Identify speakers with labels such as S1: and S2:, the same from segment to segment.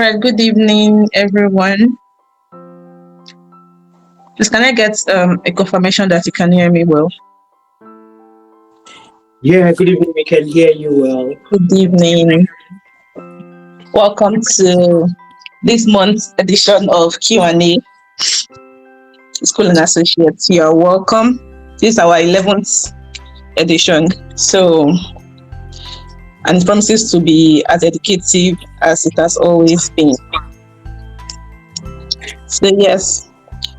S1: All right, good evening, everyone. Please, can I get a confirmation that you can hear me well?
S2: Yeah, good evening. We can hear you well.
S1: Good evening. Welcome to this month's edition of Q&A School and Associates. You are welcome. This is our 11th edition. And it promises to be as educative as it has always been. So yes,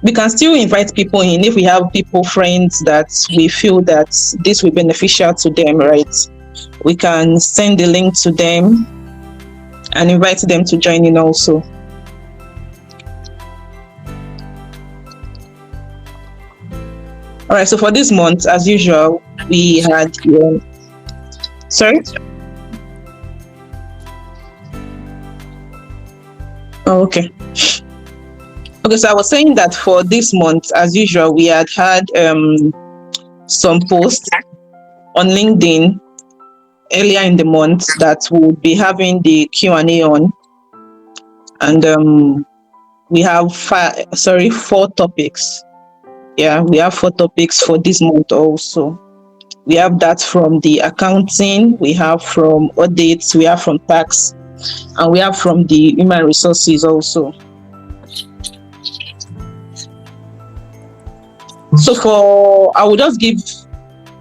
S1: we can still invite people in if we have friends that we feel that this will be beneficial to them, right? We can send the link to them and invite them to join in also. All right, so for this month, as usual, we had sorry? Oh, okay. Okay, so I was saying that for this month, as usual, we had some posts on LinkedIn earlier in the month that we'll be having the Q&A on. And we have 4 topics. Yeah, we have 4 topics for this month also. We have that from the accounting, we have from audits, we have from tax, and we have from the human resources also. So I will just give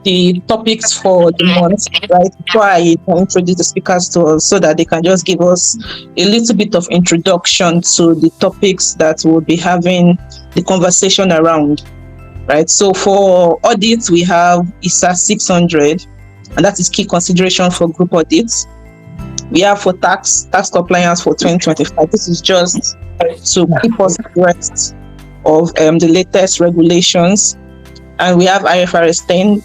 S1: the topics for the month, right, before I introduce the speakers to us so that they can just give us a little bit of introduction to the topics that we'll be having the conversation around, right? So for audits, we have ISA 600, and that is key consideration for group audits. We have for tax compliance for 2025. This is just to keep us abreast of the latest regulations. And we have IFRS 10,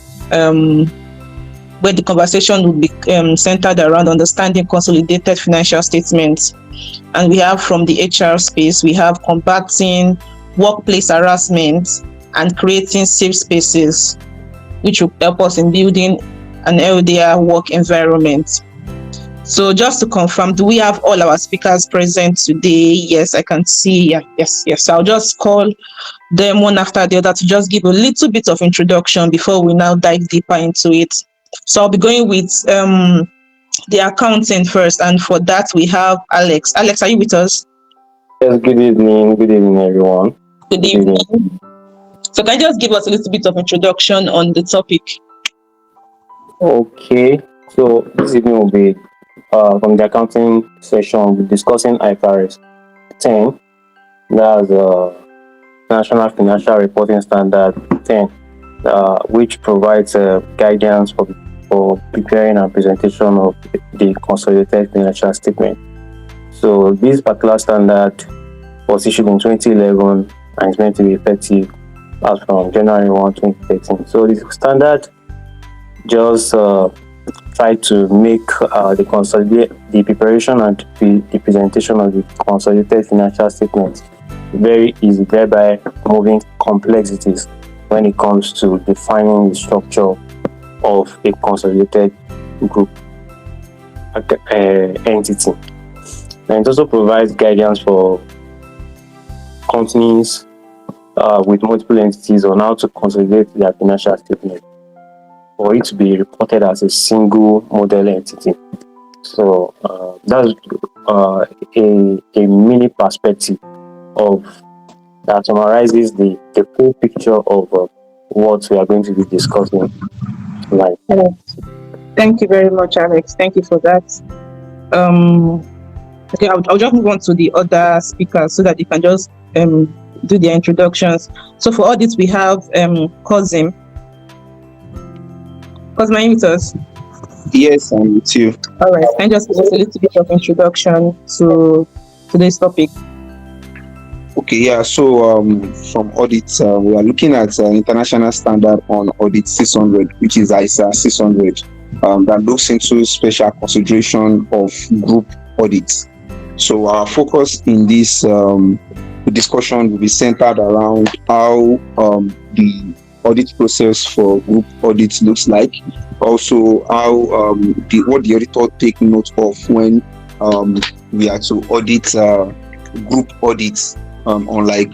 S1: where the conversation will be centered around understanding consolidated financial statements. And we have from the HR space, we have combating workplace harassment and creating safe spaces, which will help us in building an healthier work environment. So just to confirm, do we have all our speakers present today? Yes, I can see. Yeah, yes. So I'll just call them one after the other to just give a little bit of introduction before we now dive deeper into it. So I'll be going with the accounting first, and for that we have Alex. Alex, are you with us?
S3: Yes, good evening. Good evening, everyone.
S1: Good evening. So can you just give us a little bit of introduction on the topic?
S3: Okay, so this evening will be from the accounting session, we'll be discussing IFRS 10. That's National Financial Reporting Standard 10, which provides guidance for preparing and presentation of the consolidated financial statement. So this particular standard was issued in 2011 and is meant to be effective as from January 1, 2013. So this standard just try to make the preparation and the presentation of the consolidated financial statements very easy, thereby removing complexities when it comes to defining the structure of a consolidated group entity. And it also provides guidance for companies with multiple entities on how to consolidate their financial statement for it to be reported as a single model entity. So that's a mini perspective of that summarizes the full picture of what we are going to be discussing tonight.
S1: Thank you very much, Alex. Thank you for that. Okay, I'll just move on to the other speakers so that you can just do their introductions. So for audits, we have Kozim. Kozim, are you with us?
S4: Yes, I'm with you.
S1: All right, can you just give us a little bit of introduction to today's topic?
S4: Okay, yeah, so from audits, we are looking at international standard on audit 600, which is ISA 600, that looks into special consideration of group audits. So our focus in this discussion will be centered around how the audit process for group audits looks like. Also, how what the auditor take note of when we are to audit group audits unlike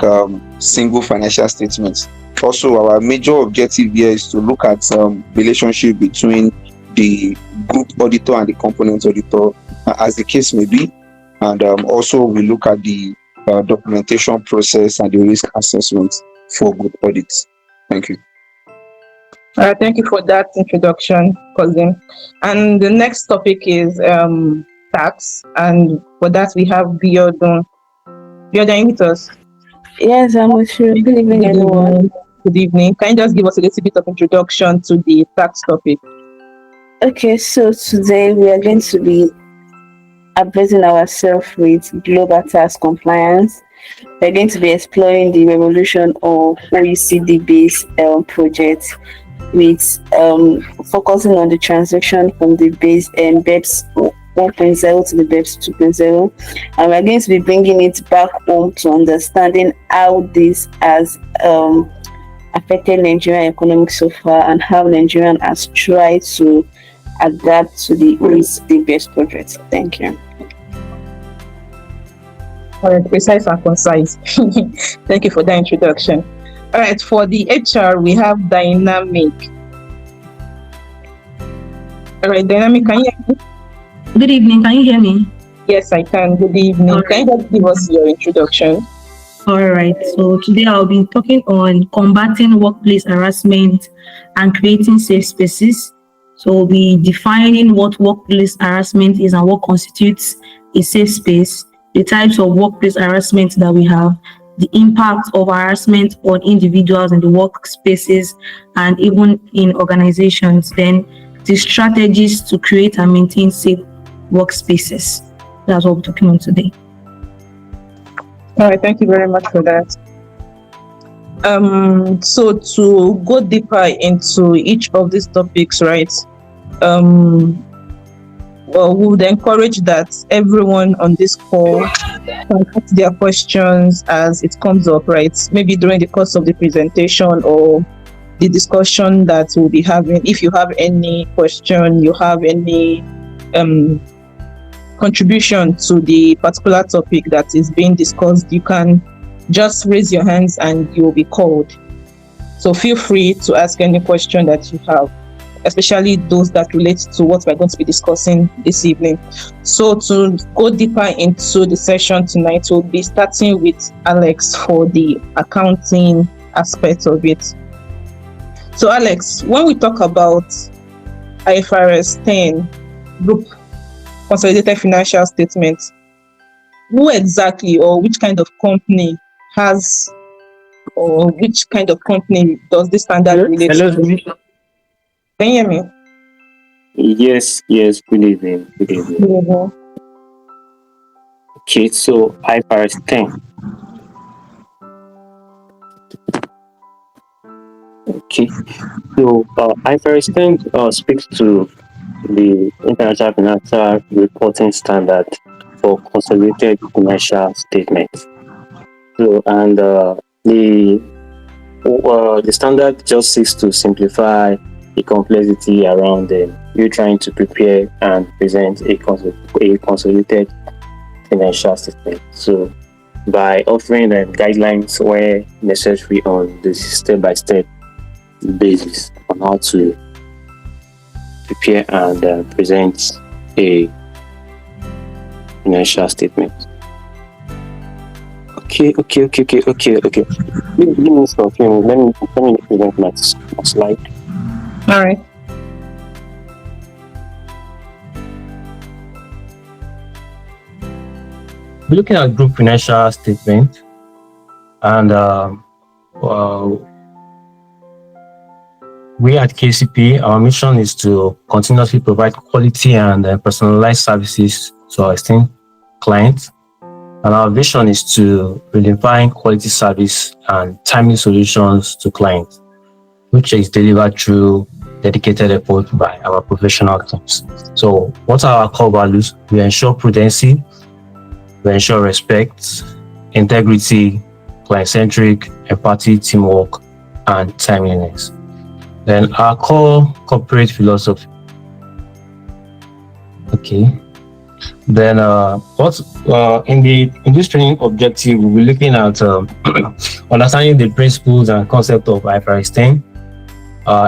S4: single financial statements. Also, our major objective here is to look at relationship between the group auditor and the component auditor, as the case may be, and also we look at the documentation process and the risk assessment for group audits. Thank you.
S1: Thank you for that introduction, cousin. And the next topic is tax, and for that we have Biodun. Biodun, are you with us?
S5: Yes, I'm with you. Good evening, everyone.
S1: Good evening. Can you just give us a little bit of introduction to the tax topic?
S5: Okay, so today we are going to be updating ourselves with global tax compliance. We're going to be exploring the revolution of OECD-based projects, with focusing on the transition from the base BEPS 1.0 to the BEPS 2.0, and we're going to be bringing it back home to understanding how this has affected Nigerian economy so far, and how Nigerian has tried to adapt to the OECD-based project. Thank you.
S1: All right, precise and concise. Thank you for that introduction. All right, for the HR, we have Dynamic. All right, Dynamic, can you hear me?
S6: Good evening, can you hear me?
S1: Yes, I can. Good evening.
S6: All right.
S1: Can you just give us your introduction?
S6: All right, so today I'll be talking on combating workplace harassment and creating safe spaces. So we'll be defining what workplace harassment is and what constitutes a safe space, the types of workplace harassment that we have, the impact of harassment on individuals in the workspaces and even in organizations, then the strategies to create and maintain safe workspaces. That's what we're talking on today.
S1: All right, thank you very much for that. So to go deeper into each of these topics, right? Well, we would encourage that everyone on this call can ask their questions as it comes up, right? Maybe during the course of the presentation or the discussion that we'll be having. If you have any question, you have any contribution to the particular topic that is being discussed, you can just raise your hands and you'll be called. So feel free to ask any question that you have, especially those that relate to what we're going to be discussing this evening. So to go deeper into the session tonight, we'll be starting with Alex for the accounting aspect of it. So Alex, when we talk about IFRS 10, Group Consolidated Financial Statements, who exactly or which kind of company has, or which kind of company does this standard relate to? Can you hear me?
S3: Yes, good evening. Okay, so IFRS 10. Okay, so IFRS 10 speaks to the International Financial Reporting Standard for Consolidated Financial Statements. So, and the standard just seeks to simplify the complexity around you trying to prepare and present a consolidated financial statement. So, by offering guidelines where necessary on the step-by-step basis on how to prepare and present a financial statement. Okay. Give me some few minutes. Let me present my slide.
S1: All right.
S3: We're looking at group financial statement, and we at KCP, our mission is to continuously provide quality and personalized services to our esteemed clients. And our vision is to redefine quality service and timely solutions to clients, which is delivered through dedicated effort by our professional teams. So what are our core values? We ensure prudency, we ensure respect, integrity, client-centric, empathy, teamwork, and timeliness. Then our core corporate philosophy. Okay. Then, what in this training objective, we'll be looking at understanding the principles and concept of IFRS 10,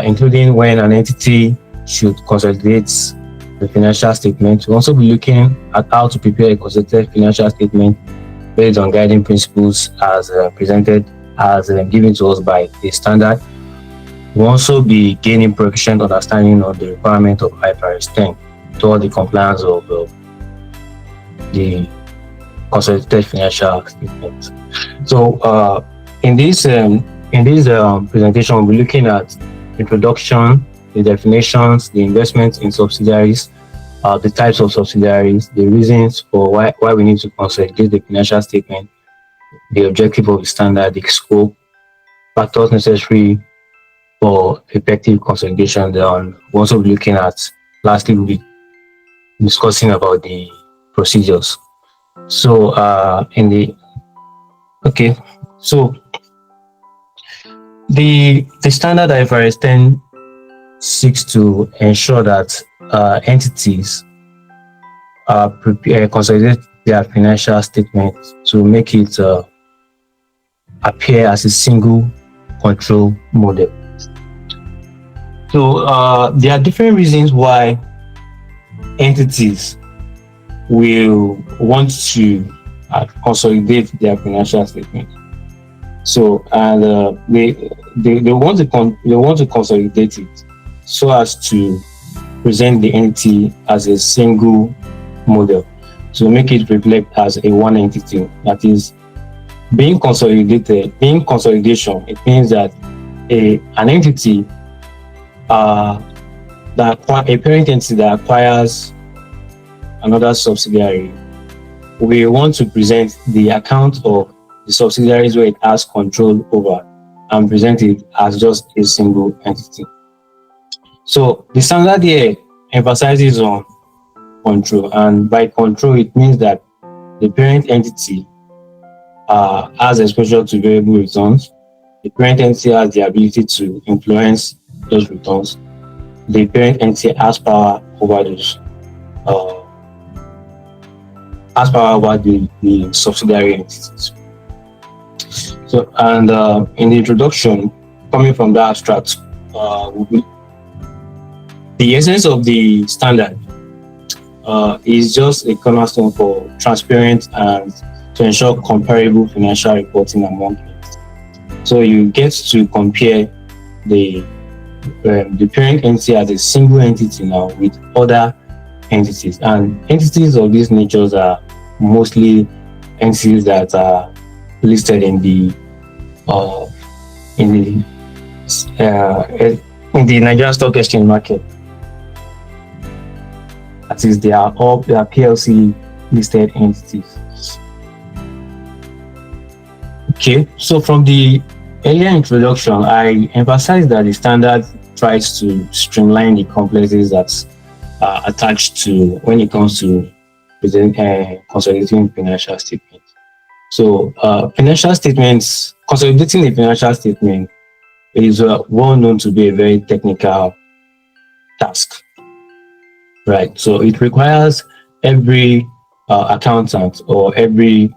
S3: including when an entity should consolidate the financial statement. We'll also be looking at how to prepare a consolidated financial statement based on guiding principles as presented as given to us by the standard. We'll also be gaining proficient understanding of the requirement of IFRS 10 toward the compliance of the consolidated financial statement. So in this presentation, we'll be looking at introduction, the definitions, the investments in subsidiaries, the types of subsidiaries, the reasons for why we need to consolidate the financial statement, the objective of the standard, the scope, factors necessary for effective consolidation. Then we'll also be looking at, lastly, we'll be discussing about the procedures. So so the standard IFRS 10 seeks to ensure that entities consolidate their financial statement to make it appear as a single control model. So there are different reasons why entities will want to consolidate their financial statement. So, and they want to consolidate it so as to present the entity as a single model, to make it reflect as a one entity. That is, being consolidated. Being consolidation, it means that an entity a parent entity that acquires another subsidiary, we want to present the account of the subsidiaries where it has control over and present it as just a single entity. So the standard here emphasizes on control, and by control it means that the parent entity has exposure to variable returns. The parent entity has the ability to influence those returns. The parent entity has power over those the subsidiary entities. So, and in the introduction, coming from the abstract, the essence of the standard is just a cornerstone for transparent and to ensure comparable financial reporting among entities. So you get to compare the parent entity as a single entity now with other entities, and entities of these natures are mostly entities that are listed in the Nigerian Stock Exchange market. That is, they are PLC listed entities. Okay, so from the earlier introduction, I emphasized that the standard tries to streamline the complexities that are attached to when it comes to consolidating financial statements. So financial statements, consolidating the financial statement is well known to be a very technical task, right? So it requires every accountant or every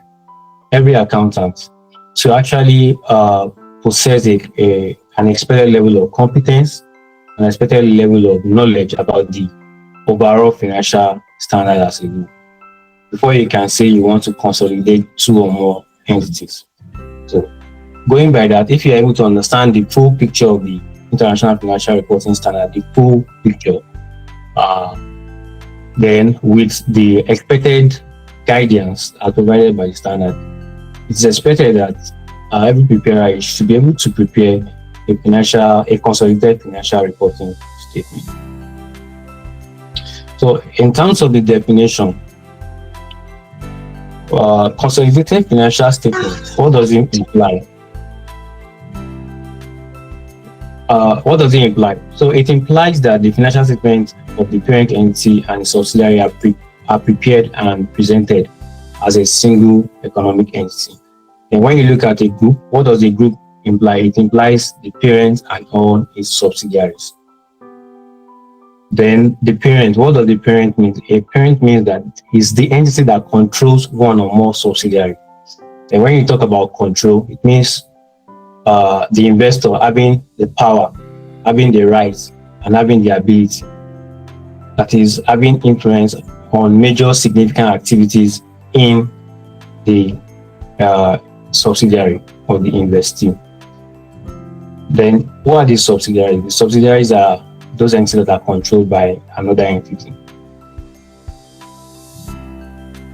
S3: accountant to actually possess an expected level of competence, an expected level of knowledge about the overall financial standard as a whole, before you can say you want to consolidate two or more entities. So going by that, if you're able to understand the full picture of the International Financial Reporting Standard, the full picture, then with the expected guidance as provided by the standard, it's expected that every preparer should be able to prepare a consolidated financial reporting statement. So in terms of the definition, consolidated financial statement, what does it imply? What does it imply? So it implies that the financial statement of the parent entity and the subsidiary are prepared and presented as a single economic entity. And when you look at a group, what does a group imply? It implies the parent and all its subsidiaries. Then the parent, what does the parent mean? A parent means that is the entity that controls one or more subsidiary. And when you talk about control, it means the investor having the power, having the rights, and having the ability. That is having influence on major significant activities in the subsidiary of the investee. Then what are these subsidiaries? The subsidiaries are those entities that are controlled by another entity.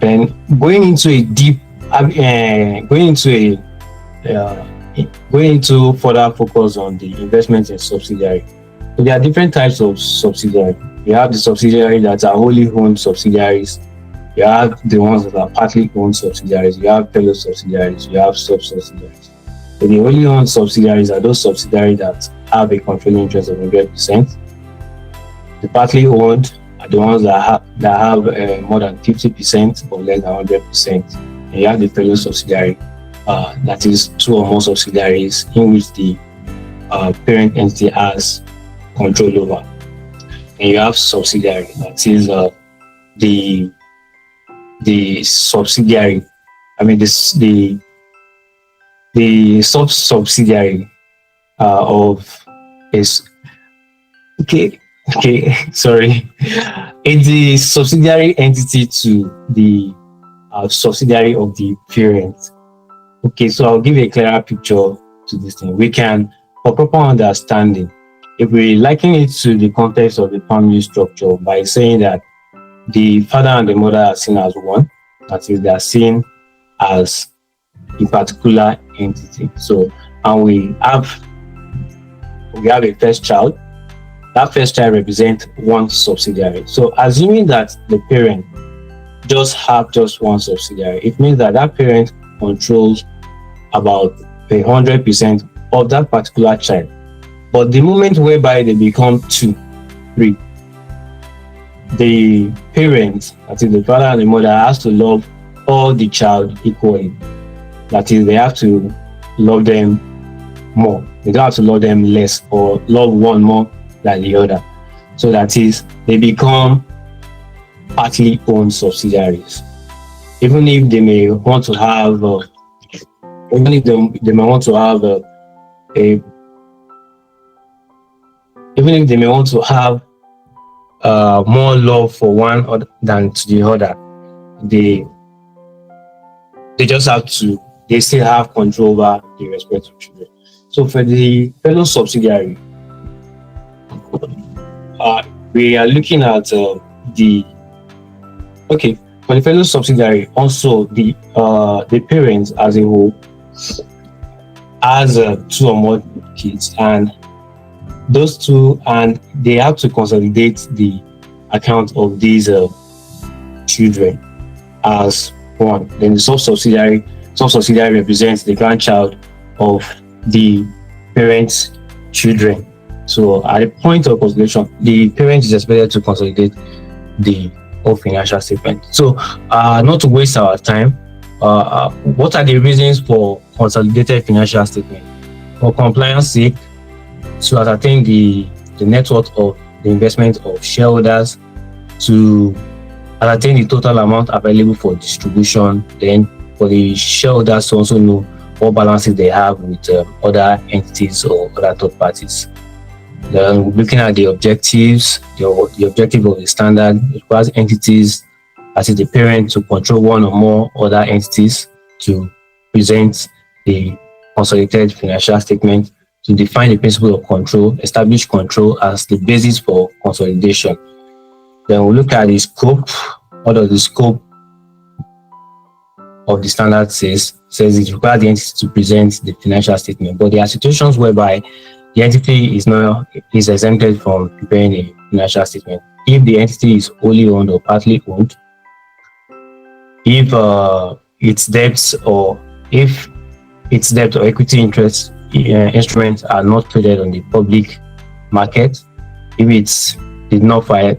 S3: Then going into further focus on the investment in subsidiary. So there are different types of subsidiary. You have the subsidiaries that are wholly owned subsidiaries. You have the ones that are partly owned subsidiaries. You have fellow subsidiaries. You have sub-subsidiaries. So the wholly owned subsidiaries are those subsidiaries that have a controlling interest of 100%. The partly owned are the ones that have more than 50% or less than 100%. And you have the fellow subsidiary, that is 2 or more subsidiaries in which the parent entity has control over. And you have subsidiary, that is the subsidiary. I mean the sub-subsidiary of is okay, sorry. It's the subsidiary entity to the subsidiary of the parent. Okay, so I'll give a clearer picture to this thing. We can, for proper understanding, if we liken it to the context of the family structure by saying that the father and the mother are seen as one, that is, they are seen as a particular entity. So, and we have a first child. That first child represents one subsidiary. So, assuming that the parent have just one subsidiary, it means that that parent controls about 100% of that particular child. But the moment whereby they become 2, 3, the parent, that is the father and the mother, has to love all the child equally. That is, they have to love them more. They don't have to love them less or love one more than the other. So that is, they become partly owned subsidiaries. Even if they may want to have, more love for one than to the other, they still have control over the respective children. So for the fellow subsidiary, we are looking at for the fellow subsidiary, also the parents as a whole has 2 or more kids, and those 2, and they have to consolidate the account of these children as one. Then the sub-subsidiary represents the grandchild of the parent's children. So at the point of consolidation, the parent is expected to consolidate the whole financial statement. So not to waste our time, what are the reasons for consolidated financial statement? For compliance sake, to ascertain the net worth of the investment of shareholders, to ascertain the total amount available for distribution, then for the shareholders to also know what balances they have with other entities or other third parties. Then looking at the objectives, the objective of the standard requires entities, as is the parent, to control one or more other entities to present the consolidated financial statement, to define the principle of control, establish control as the basis for consolidation. Then we'll look at the scope. What does the scope of the standard says it requires the entity to present the financial statement, but there are situations whereby the entity is exempted from preparing a financial statement. If the entity is wholly owned or partly owned, if its debts or equity interest instruments are not traded on the public market, if it did not file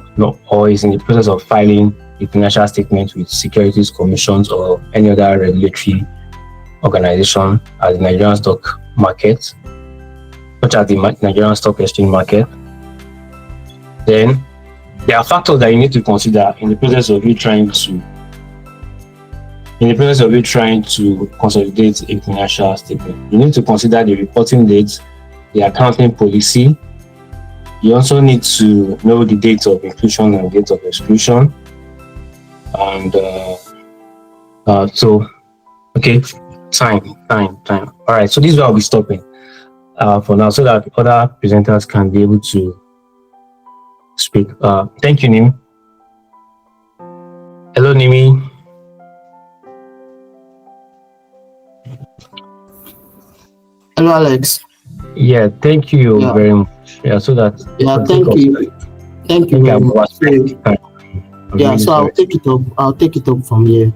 S3: or is in the process of filing a financial statement with securities commissions or any other regulatory organization as the Nigerian stock market, such as the Nigerian Stock Exchange market, then there are factors that you need to consider in the process of you trying to consolidate a financial statement. You need to consider the reporting dates, the accounting policy. You also need to know the dates of inclusion and dates of exclusion. And time. All right, so this is where I'll be stopping for now, so that other presenters can be able to speak. Thank you, Nimi. Hello, Nimi.
S7: Hello, Alex.
S3: Yeah, thank you
S7: Yeah.
S3: very much. Yeah, so that.
S7: Yeah, thank you. Thank you very much. So I'll take it up. I'll take it up from here.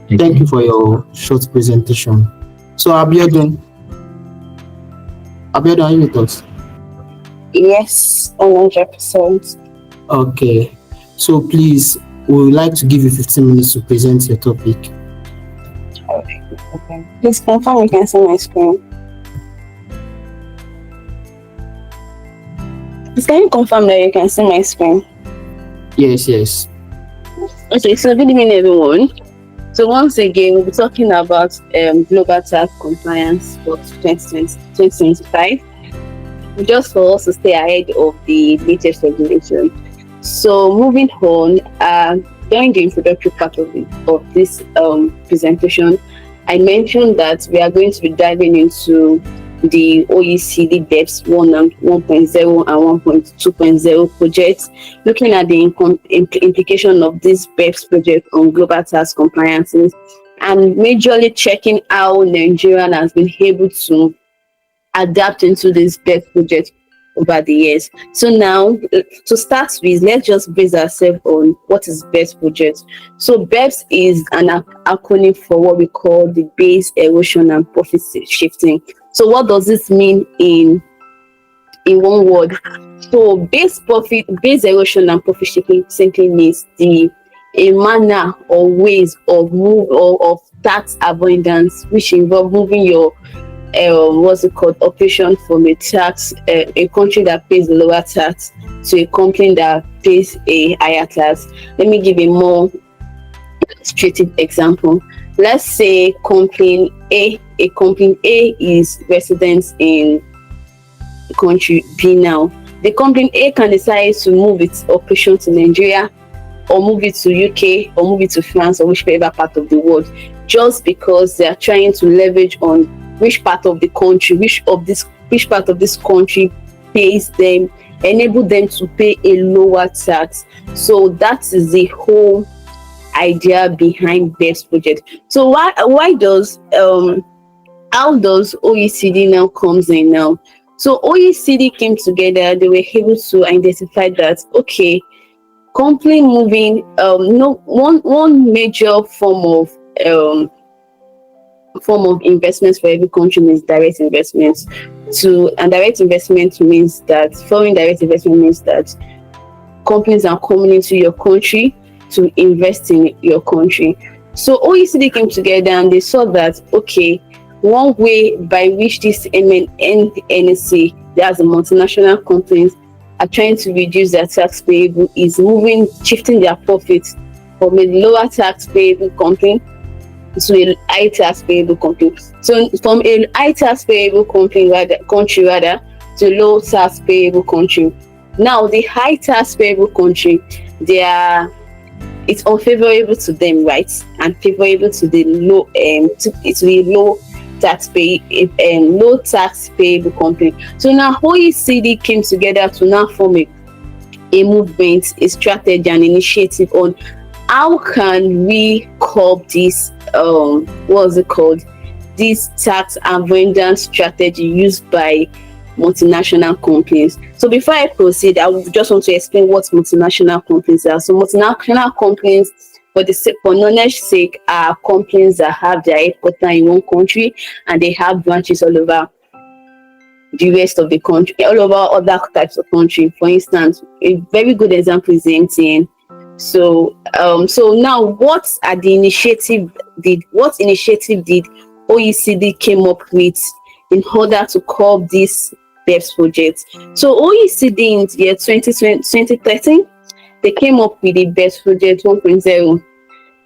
S7: Thank you for your short presentation. So Abiodun, are you with us?
S5: Yes, 100%.
S7: Okay. So please, we would like to give you 15 minutes to present your topic.
S5: Okay. Please confirm you can see my screen. Please, can you confirm that you can see my screen?
S7: Yes.
S5: Okay, so good evening, everyone. So once again, we'll be talking about global tax compliance for 2025. Just for us to stay ahead of the latest regulation. So moving on, during the introductory part of this presentation, I mentioned that we are going to be diving into the OECD BEPS 1.0 and 1.2.0 projects, looking at the implication of this BEPS project on global tax compliances, and majorly checking how Nigeria has been able to adapt into this BEPS project over the years. So now, to start with, let's just base ourselves on what is BEPS project. So BEPS is an acronym for what we call the base erosion and profit shifting. So what does this mean in one word? So base erosion and profit shifting simply means a manner or ways of tax avoidance, which involve moving your operation from a country that pays lower tax to a company that pays a higher tax. Let me give a more illustrative example. Let's say company A is resident in country B now. The company A can decide to move its operation to Nigeria, or move it to UK, or move it to France, or whichever part of the world, just because they are trying to leverage on which part of the country, which part of this country pays them, enable them to pay a lower tax. So that is the whole idea behind BEPS project. So how does OECD now comes in now? So OECD came together, they were able to identify that, okay, company moving, one major form of investments for every country is direct investments. And direct investment means that foreign direct investment means that companies are coming into your country to invest in your country. So OECD came together and they saw that, okay, one way by which this NSC, that's the multinational companies, are trying to reduce their tax payable is shifting their profits from a lower tax payable company to a high tax payable company. So from a high tax payable country to low tax payable country. Now the high tax payable country, it's unfavorable to them, right? And favorable to the low tax payable company. So now OECD came together to now form a movement, a strategy, an initiative on how can we curb this this tax avoidance strategy used by multinational companies. So before I proceed, I would just want to explain what multinational companies are. So multinational companies, for knowledge sake, are companies that have their headquarters in one country and they have branches all over the rest of the country, all over other types of country. For instance, a very good example is MTN. So now what initiative did OECD came up with in order to curb this BEPS project? So OECD in the year 2013, they came up with the best project 1.0.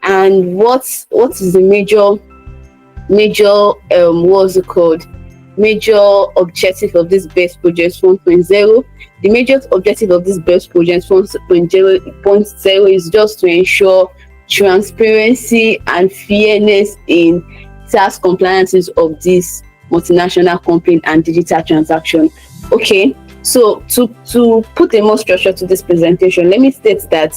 S5: And what is the major what's it called? Major objective of this best project 1.0? The major objective of this best project 1.0 is just to ensure transparency and fairness in tax compliances of this multinational company and digital transaction. Okay, so to put a more structure to this presentation, let me state that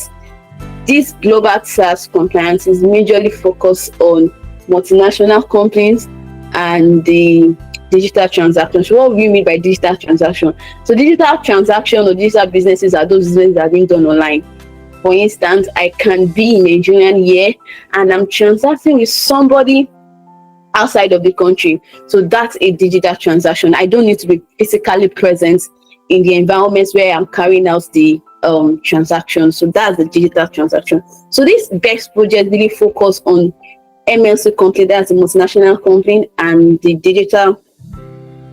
S5: this global tax compliance is majorly focused on multinational companies and the digital transactions. What do you mean by digital transaction? So digital transaction or digital businesses are those businesses that are being done online. For instance, I can be in Nigeria here and I'm transacting with somebody outside of the country. So that's a digital transaction. I don't need to be physically present in the environments where I'm carrying out the transaction. So that's the digital transaction. So this BEX project really focus on MLC company, that's a multinational company, and the digital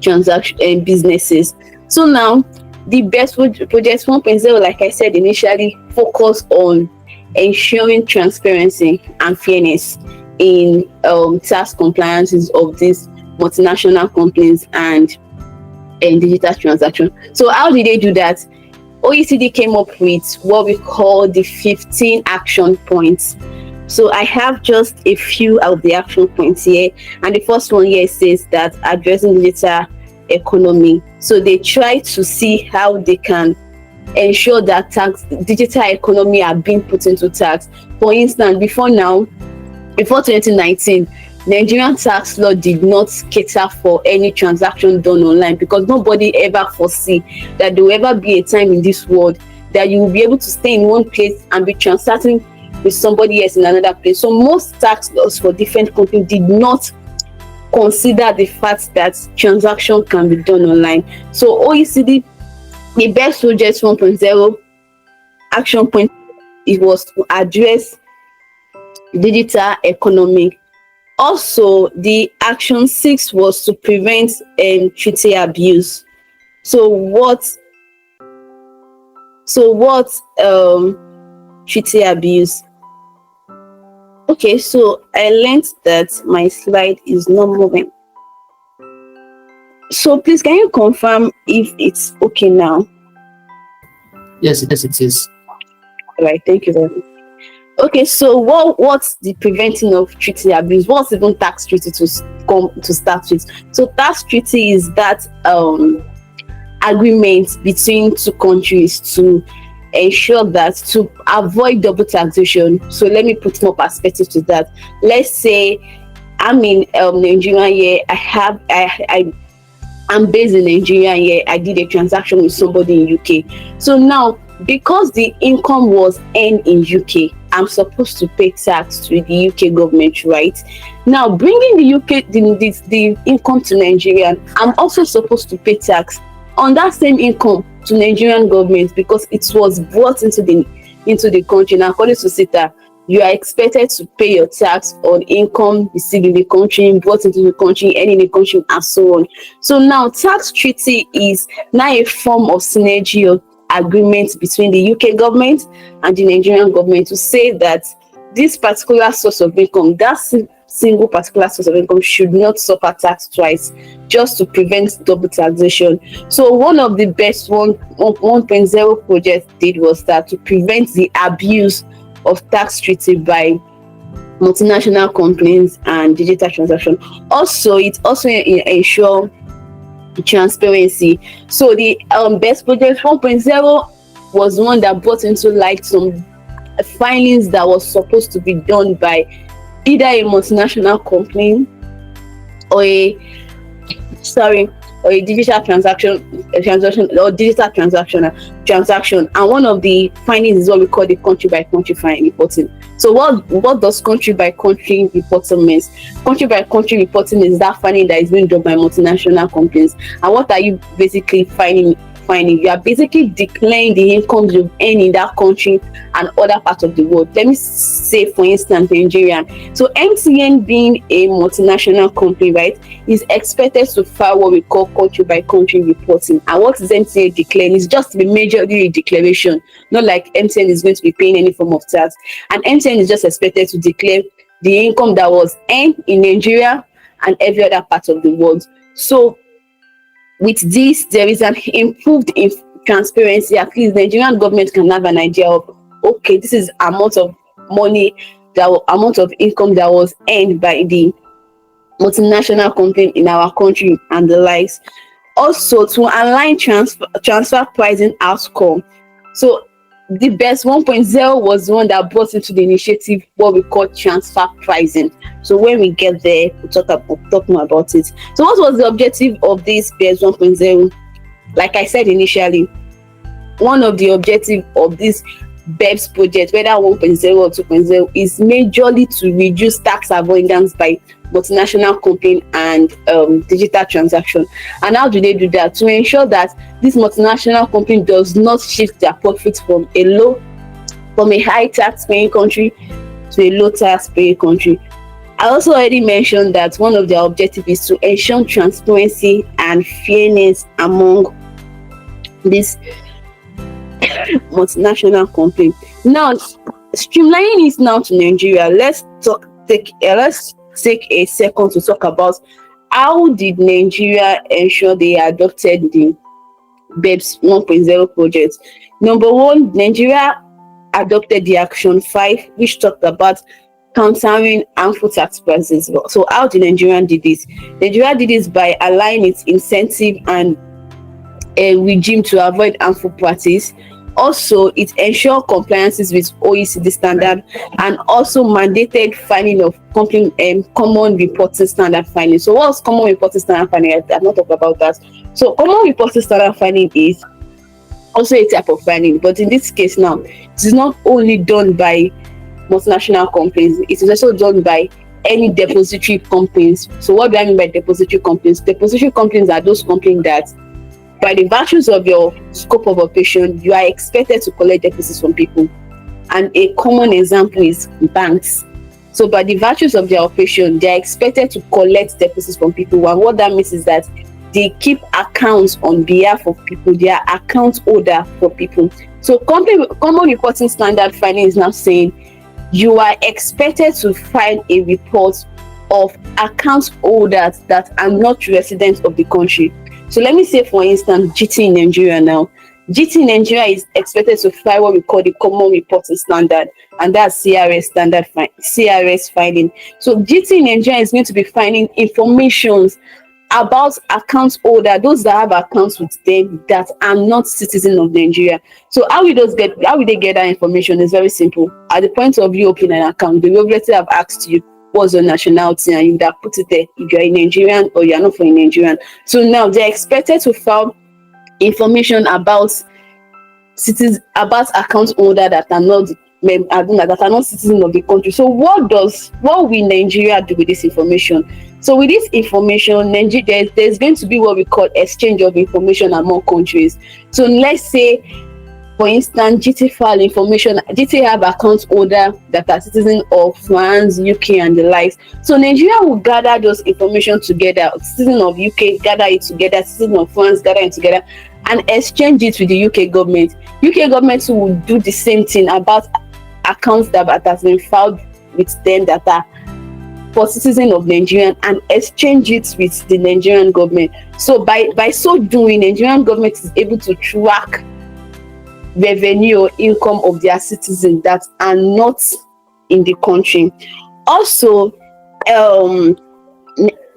S5: transaction businesses. So now the BEX project 1.0, like I said initially, focus on ensuring transparency and fairness in tax compliances of these multinational companies and digital transaction. So how did they do that? OECD came up with what we call the 15 action points. So I have just a few of the action points here, and the first one here says that addressing digital economy. So they try to see how they can ensure that digital economy are being put into tax. For instance, before 2019, Nigerian tax law did not cater for any transaction done online, because nobody ever foresee that there will ever be a time in this world that you will be able to stay in one place and be transacting with somebody else in another place. So most tax laws for different companies did not consider the fact that transaction can be done online. So OECD, the BEX project 1.0 action point, it was to address digital economy. Also, the action 6 was to prevent treaty abuse. So what treaty abuse? Okay, so I learned that my slide is not moving. So please, can you confirm if it's okay now?
S7: Yes, it is.
S5: All right, thank you very much. Okay, so what's the preventing of treaty abuse? What's even tax treaty to start with? So tax treaty is that agreement between two countries to ensure that, to avoid double taxation. So let me put more perspective to that. Let's say I'm in Nigeria here. I'm based in Nigeria here. I did a transaction with somebody in UK. So now, because the income was earned in UK, I'm supposed to pay tax to the UK government, right? Now, bringing the income to Nigeria, I'm also supposed to pay tax on that same income to Nigerian government, because it was brought into the country. Now, according to CETA, you are expected to pay your tax on income received in the country, brought into the country, and in the country, and so on. So now, tax treaty is now a form of synergy of agreement between the UK government and the Nigerian government to say that this particular source of income, that single particular source of income, should not suffer tax twice, just to prevent double taxation. So one of the best 1.0 projects did was that, to prevent the abuse of tax treaty by multinational companies and digital transaction. Also, it also ensure transparency. So the BEX project 1.0 was one that brought into light some findings that was supposed to be done by either a multinational company or a digital transaction, or digital transaction. And one of the findings is what we call the country by country reporting. So what does country by country reporting means? Country by country reporting is that finding that is being done by multinational companies. And what are you basically finding fining. You are basically declaring the incomes you earn in that country and other parts of the world. Let me say, for instance, Nigeria. So MTN, being a multinational company, right, is expected to file what we call country by country reporting. And what is MTN declaring? It's just a majorly a declaration, not like MTN is going to be paying any form of tax. And MTN is just expected to declare the income that was earned in Nigeria and every other part of the world. So with this, there is an improved transparency. At least the Nigerian government can have an idea of, okay, this is amount of money, amount of income that was earned by the multinational company in our country and the likes. Also, to align transfer pricing outcome. So the best 1.0 was the one that brought into the initiative what we call transfer pricing. So when we get there, we'll talk more about it. So what was the objective of this best 1.0? Like I said initially, one of the objectives of this BEPS project, whether 1.0 or 2.0, is majorly to reduce tax avoidance by multinational company and digital transaction. And how do they do that? To ensure that this multinational company does not shift their profits from a high tax paying country to a low tax paying country. I also already mentioned that one of their objectives is to ensure transparency and fairness among this multinational company. Now, streamlining is now to Nigeria. Let's take a second to talk about how did Nigeria ensure they adopted the BEPS 1.0 project. Number one, Nigeria adopted the Action 5, which talked about countering harmful tax practices. So how did Nigeria do this? Nigeria did this by aligning its incentive and a regime to avoid harmful practice. Also, it ensured compliances with OECD standard and also mandated filing of common reporting standard filing. So what's common reporting standard filing? I've not talked about that. So common reporting standard filing is also a type of filing, but in this case now, it is not only done by multinational companies, it is also done by any depository companies. So what do I mean by depository companies? Depository companies are those companies that, by the virtues of your scope of operation, you are expected to collect deposits from people. And a common example is banks. So by the virtues of their operation, they are expected to collect deposits from people. And what that means is that they keep accounts on behalf of people. They are account holder for people. So common reporting standard filing is now saying you are expected to file a report of account holders that are not residents of the country. So let me say, for instance, GT in Nigeria now. GT in Nigeria is expected to file what we call the common reporting standard, and that's CRS CRS filing. So GT in Nigeria is going to be filing information about account holder, those that have accounts with them that are not citizens of Nigeria. So how will they get that information? Is very simple. At the point of you opening an account, they will obviously have asked you what's your nationality, and you would have put it there if you're a Nigerian or you're not from a Nigerian. So now they're expected to file information about account holder that are not citizens of the country. So what will Nigeria do with this information? So with this information, there's going to be what we call exchange of information among countries. So let's say, for instance, GT file information. GT have account holder that are citizens of France, UK, and the likes. So Nigeria will gather those information together. Citizens of UK gather it together. Citizens of France gather it together, and exchange it with the UK government. UK government will do the same thing about accounts that has been filed with them that are for citizens of Nigeria, and exchange it with the Nigerian government. So by so doing, Nigerian government is able to track revenue or income of their citizens that are not in the country. Also,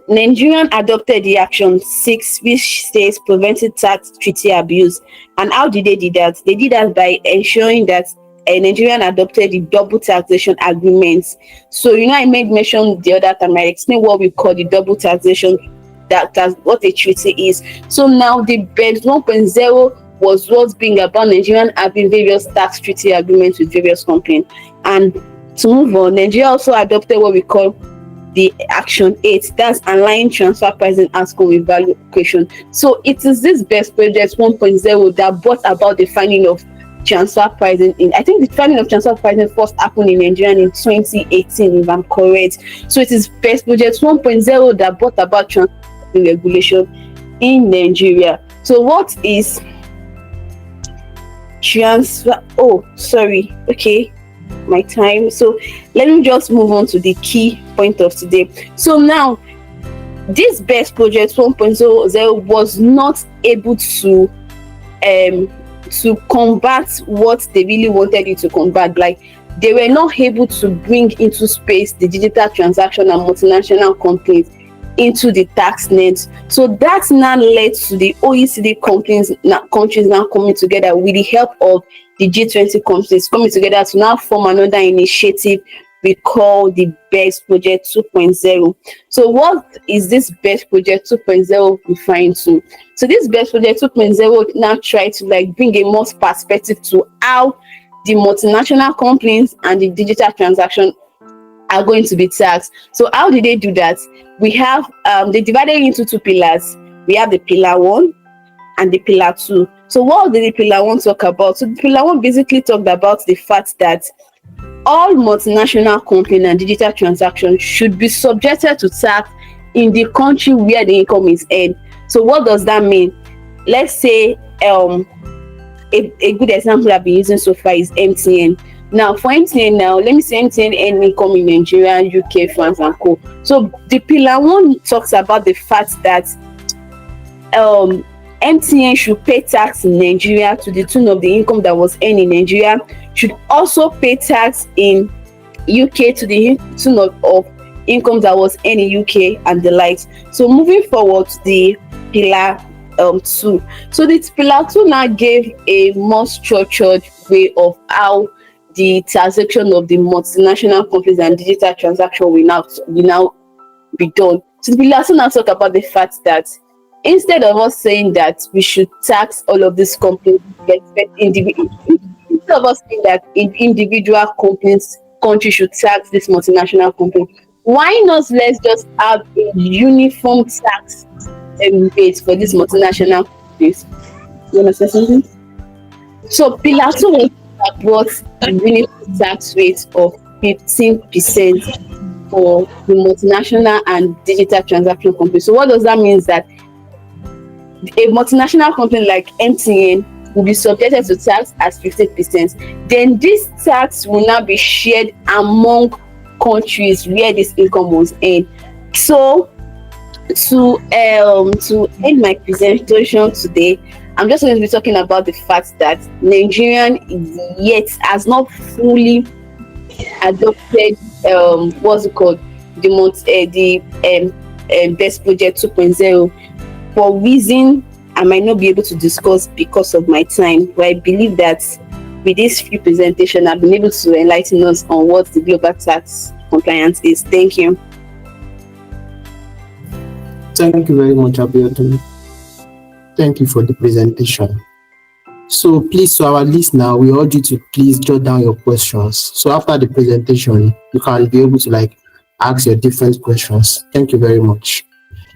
S5: Nigerian adopted the Action 6, which says preventing tax treaty abuse. And how did they do that? They did that by ensuring that Nigerian adopted the double taxation agreements. So I made mention the other time, I explained what we call the double taxation, that's what a treaty is. So now the BEPS 1.0 was what's being about Nigerian having various tax treaty agreements with various companies. And to move on, Nigeria also adopted what we call the action 8, that's align transfer pricing outcome with value equation. So it is this best project 1.0 that brought about the finding of transfer pricing I think the finding of transfer pricing first happened in Nigeria in 2018, if I'm correct. So it is best project 1.0 that brought about transfer pricing regulation in Nigeria. So what is transfer? Oh, sorry. Okay, my time. So let me just move on to the key point of today. So now, this best project 1.0 was not able to combat what they really wanted it to combat. Like, they were not able to bring into space the digital transaction and multinational companies into the tax net. So that now led to the OECD countries now coming together with the help of the G20 countries coming together to now form another initiative we call the BEST Project 2.0. So what is this BEST Project 2.0 referring to? So this BEST Project 2.0 now try to like bring a more perspective to how the multinational companies and the digital transaction are going to be taxed. So how did they do that? We have they divided into two pillars. We have the pillar 1 and the pillar 2. So what did the pillar 1 talk about? So the pillar 1 basically talked about the fact that all multinational company and digital transactions should be subjected to tax in the country where the income is earned. So what does that mean? Let's say a good example I've been using so far is MTN. Now for MTN, now let me say MTN earn income in Nigeria, UK, France and co. So the pillar 1 talks about the fact that MTN should pay tax in Nigeria to the tune of the income that was earned in Nigeria, should also pay tax in UK to the tune of income that was earned in UK and the likes. So moving forward to the pillar 2. So this pillar 2 now gave a more structured way of how the taxation of the multinational companies and digital transaction will now be done. So the pillar 2 now talk about the fact that instead of us saying that we should tax all of these companies, instead of us saying that individual countries should tax this multinational company, why not let's just have a uniform tax rate for these multinational companies? You want to say something? So pillar 2 was brought a uniform tax rate of 15% for the multinational and digital transaction companies. So what does that mean? Is that a multinational company like MTN will be subjected to tax as 15%. Then this tax will now be shared among countries where this income was earned. So to end my presentation today, I'm just going to be talking about the fact that Nigerian yet has not fully adopted what's it called, the BEST Project 2.0 for reason I might not be able to discuss because of my time. But I believe that with this free presentation, I've been able to enlighten us on what the global tax compliance is. Thank you.
S7: Thank you very much, Abiodun. Thank you for the presentation. So please, to our listener, we urge you to please jot down your questions. So after the presentation, you can be able to ask your different questions. Thank you very much.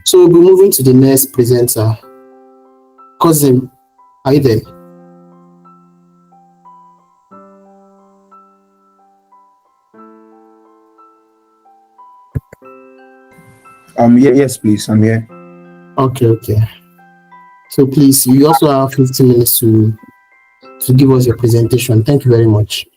S7: So we'll be moving to the next presenter. Cousin, are you there?
S4: Yes, please, I'm here.
S7: Okay. So please, you also have 15 minutes to give us your presentation. Thank you very much.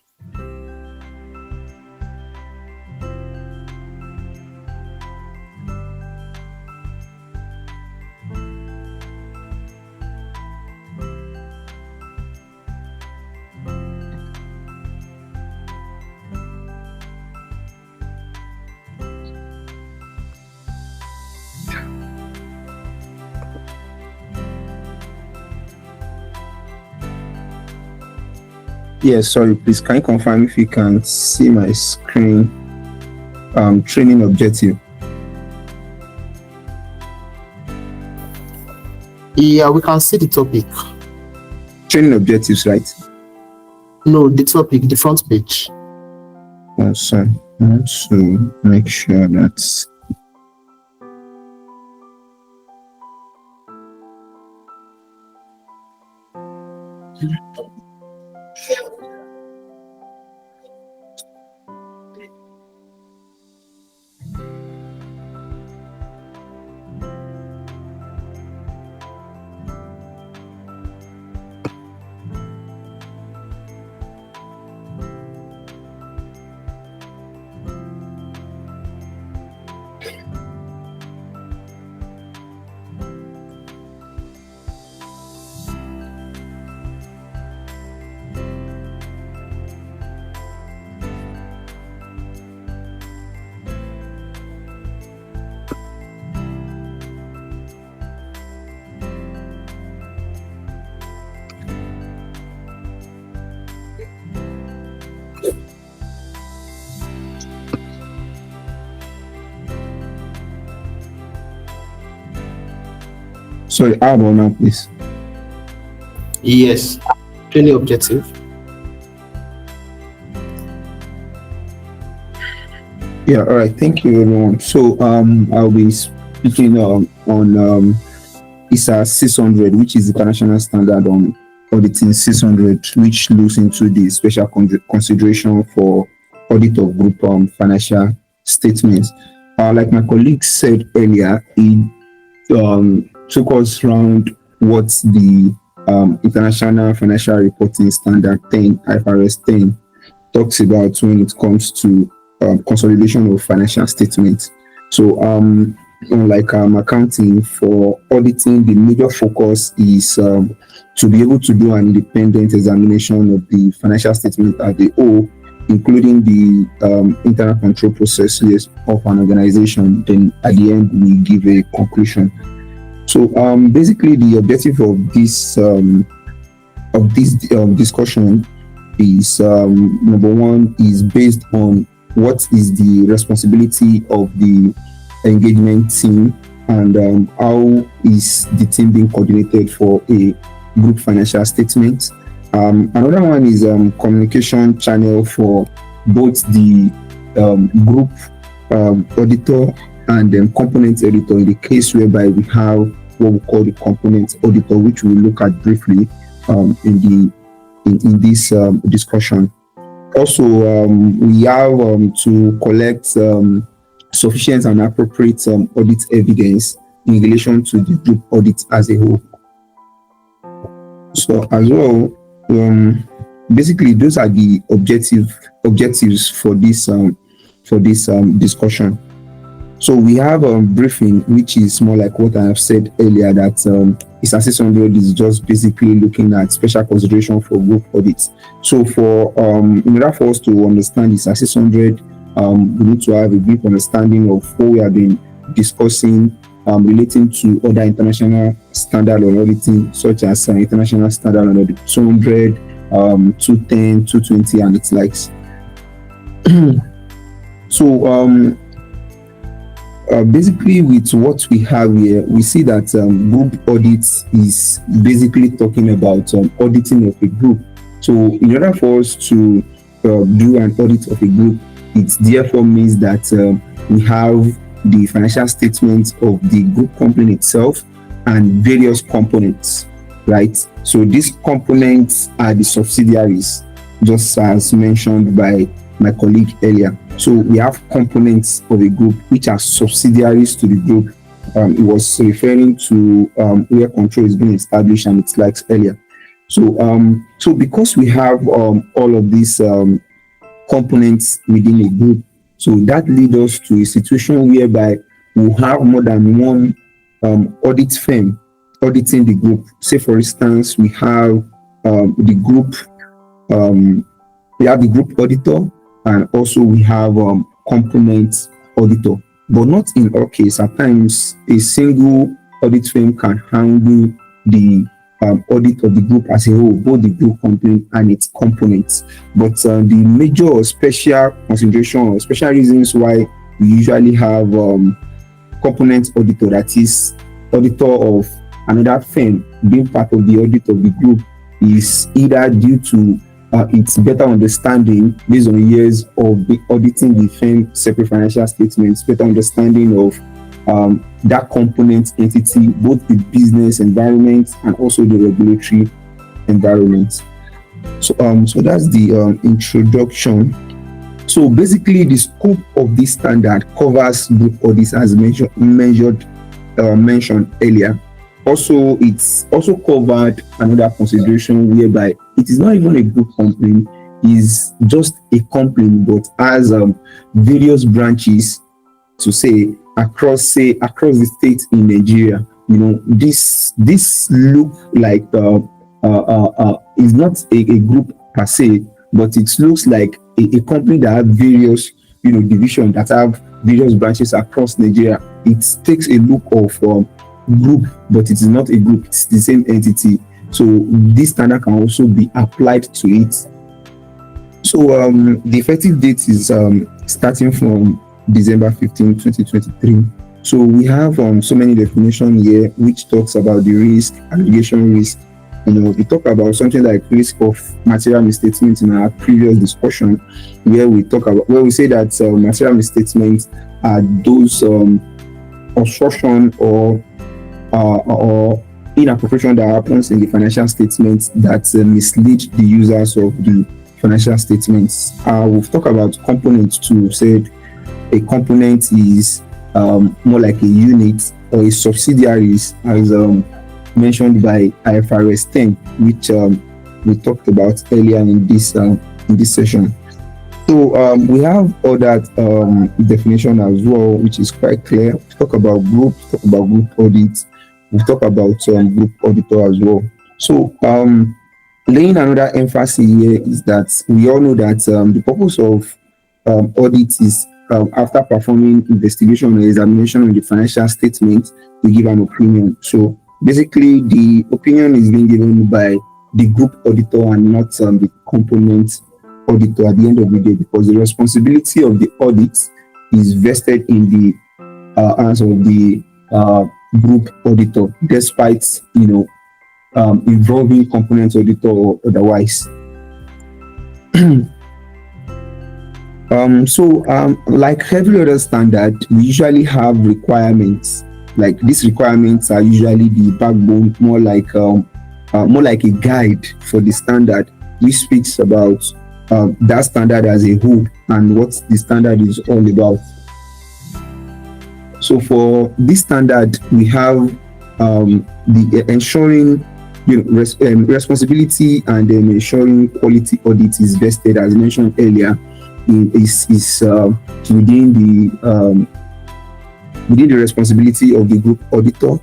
S4: Yes, sorry, please, can you confirm if you can see my screen? Training objective.
S7: Yeah, we can see the topic.
S4: Training objectives, right?
S7: No, the topic, the front page.
S4: Also, I want to make sure that sorry, how about now, please?
S7: Yes. Really objective.
S4: Yeah, all right. Thank you, everyone. So, I'll be speaking on ISA 600, which is the international standard on auditing 600, which looks into the special consideration for audit of group financial statements. Like my colleague said earlier, it took us around what the International Financial Reporting Standard 10, IFRS 10, talks about when it comes to consolidation of financial statements. So, unlike accounting, for auditing, the major focus is to be able to do an independent examination of the financial statement as a whole, including the internal control processes of an organization. Then, at the end, we give a conclusion. So, basically, the objective of this discussion is number one is based on what is the responsibility of the engagement team and how is the team being coordinated for a group financial statement. Another one is communication channel for both the group auditor and component editor in the case whereby we have what we call the component auditor, which we'll look at briefly in this discussion. Also, we have to collect sufficient and appropriate audit evidence in relation to the group audit as a whole. So, as well, basically, those are the objectives for this discussion. So we have a briefing, which is more like what I have said earlier, that ISA 600 is just basically looking at special consideration for group audits. So in order for us to understand ISA 600, we need to have a brief understanding of what we have been discussing relating to other international standard on auditing, such as international standard on audit 200, 210, 220, and its likes. So basically, with what we have here, we see that group audits is basically talking about auditing of a group. So in order for us to do an audit of a group, it therefore means that we have the financial statements of the group company itself and various components, right? So these components are the subsidiaries, just as mentioned by my colleague earlier. So we have components of a group which are subsidiaries to the group. It was referring to where control is being established and its likes earlier. So because we have all of these components within a group, so that leads us to a situation whereby we have more than one audit firm auditing the group. Say, for instance, we have the group auditor, and also we have component auditor, but not in all cases. At times, a single audit firm can handle the audit of the group as a whole, both the group company and its components. But the major special consideration or special reasons why we usually have component auditor, that is auditor of another firm, being part of the audit of the group, is either due to it's better understanding based on years of auditing the firm separate financial statements, better understanding of that component entity, both the business environment and also the regulatory environment. So that's the introduction. So basically, the scope of this standard covers group audits as mentioned earlier. Also, it's also covered another consideration whereby it is not even a group company, is just a company but has various branches to say across the states in Nigeria. You know, this look like is not a group per se, but it looks like a company that have various divisions that have various branches across Nigeria. It takes a look of group, but it is not a group, it's the same entity. So this standard can also be applied to it. So the effective date is starting from December 15, 2023. So we have so many definitions here which talks about the risk, allegation risk. We talk about something like risk of material misstatement in our previous discussion, where we say that material misstatements are those obstruction or inappropriation that happens in the financial statements that mislead the users of the financial statements. We've talked about components too. Said a component is more like a unit or a subsidiary, as mentioned by IFRS 10, which we talked about earlier in this session. So we have other definition as well, which is quite clear. We talk about group, talk about group audits, we talk about group auditor as well. So laying another emphasis here is that we all know that the purpose of audit is after performing investigation or examination on the financial statement, we give an opinion. So basically, the opinion is being given by the group auditor and not the component auditor at the end of the day, because the responsibility of the audit is vested in the hands of the group auditor, despite involving component auditor or otherwise. Like every other standard, we usually have requirements. Like these requirements are usually the backbone, more like a guide for the standard, which speaks about that standard as a whole and what the standard is all about. So for this standard, we have the ensuring responsibility and then ensuring quality audit is vested, as mentioned earlier, is within the responsibility of the group auditor.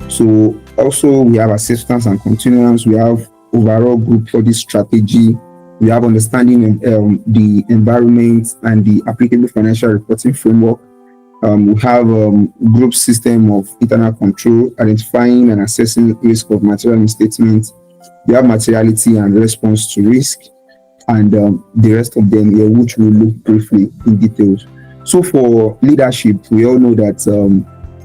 S4: So also we have acceptance and continuance, we have overall group audit strategy, we have understanding the environment and the applicable financial reporting framework. We have group system of internal control, identifying and assessing risk of material misstatements. We have materiality and response to risk, and the rest of them here, which we'll look briefly in details. So for leadership, we all know that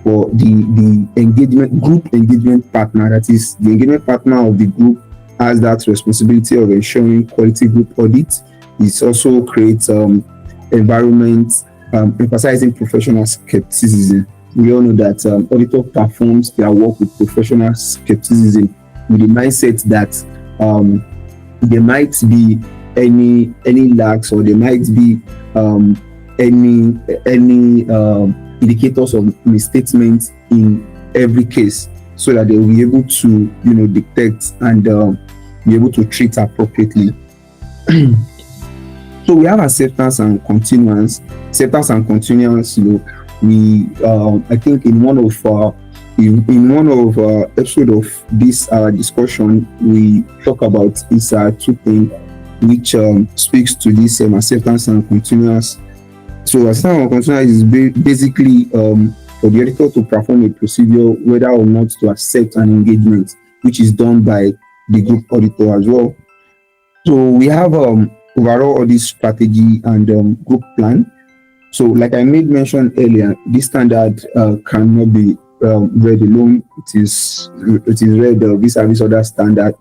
S4: for the group engagement partner, that is the engagement partner of the group, has that responsibility of ensuring quality group audit. It also creates environment emphasizing professional skepticism. We all know that auditor performs their work with professional skepticism, with the mindset that there might be any lacks, or there might be any indicators of misstatements in every case, so that they will be able to detect and be able to treat appropriately. So we have acceptance and continuance. Acceptance and continuance, we I think in one of episode of this discussion, we talk about these two things which speaks to this acceptance and continuance. So acceptance and continuance is basically for the auditor to perform a procedure whether or not to accept an engagement, which is done by the group auditor as well. So we have overall audit strategy and group plan. So like I made mention earlier, this standard cannot be read alone. It is read vis-a-vis other standard.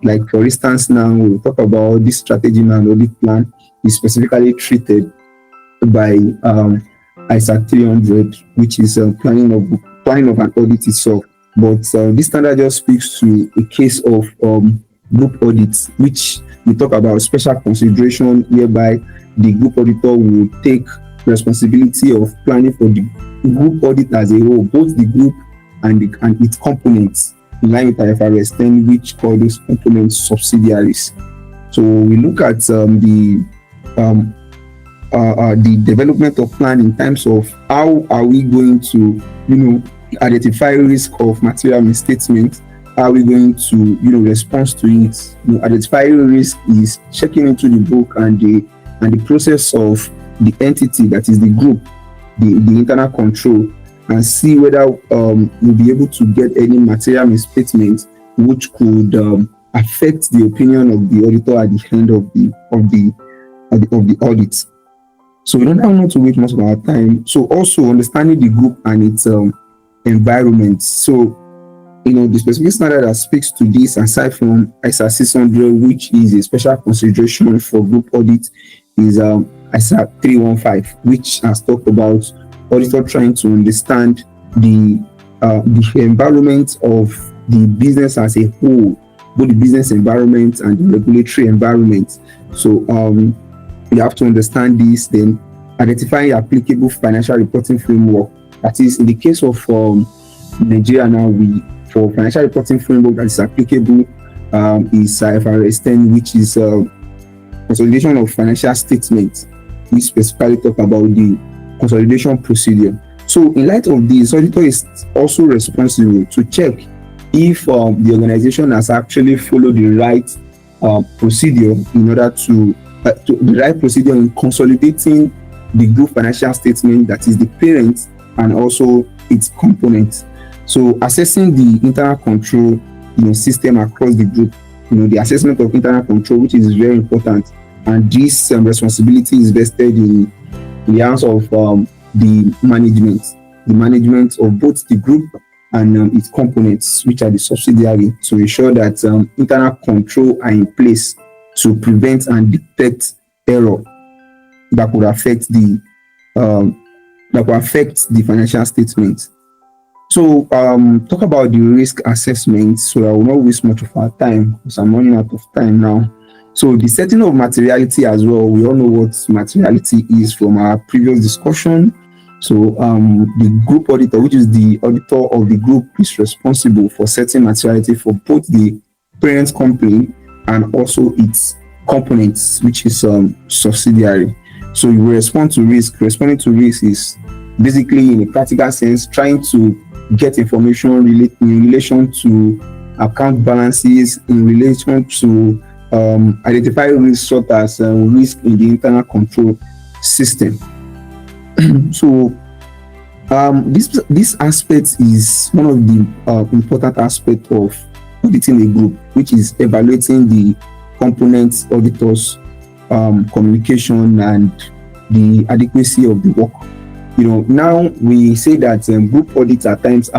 S4: like for instance, now we talk about this strategy and audit plan is specifically treated by ISA 300, which is planning of an audit itself. But this standard just speaks to a case of group audits, which we talk about special consideration whereby the group auditor will take responsibility of planning for the group audit as a whole, both the group and its components, in line with IFRS 10, which call those components subsidiaries. So we look at the development of plan in terms of how are we going to, identify risk of material misstatement. How are we going to, respond to it? Identifying risk is checking into the book and the process of the entity that is the group, the internal control, and see whether we'll be able to get any material misstatement which could affect the opinion of the auditor at the end of the audit. So we don't have not to wait much of our time. So also understanding the group and its environment. So the specific standard that speaks to this, aside from ISA 600, which is a special consideration for group audit, is ISA 315, which has talked about auditor trying to understand the environment of the business as a whole, both the business environment and the regulatory environment. So you have to understand this, then identifying applicable financial reporting framework. That is, in the case of Nigeria now, for financial reporting framework that is applicable is IFRS 10, which is consolidation of financial statements, which specifically talk about the consolidation procedure. So in light of this, auditor is also responsible to check if the organization has actually followed the right procedure in order to the right procedure in consolidating the group financial statement, that is the parent and also its components. So assessing the internal control system across the group, the assessment of internal control, which is very important, and this responsibility is vested in the hands of the management of both the group and its components, which are the subsidiary, to ensure that internal control are in place to prevent and detect error that could affect the financial statements. So talk about the risk assessment. So I will not waste much of our time because I'm running out of time now. So the setting of materiality as well, we all know what materiality is from our previous discussion. So the group auditor, which is the auditor of the group, is responsible for setting materiality for both the parent company and also its components, which is subsidiary. So you will respond to risk. Responding to risk is basically, in a practical sense, trying to get information in relation to account balances, in relation to identify risks such as risk in the internal control system. So this aspect is one of the important aspects of auditing a group, which is evaluating the components, auditors, communication, and the adequacy of the work. Now we say that group audits at times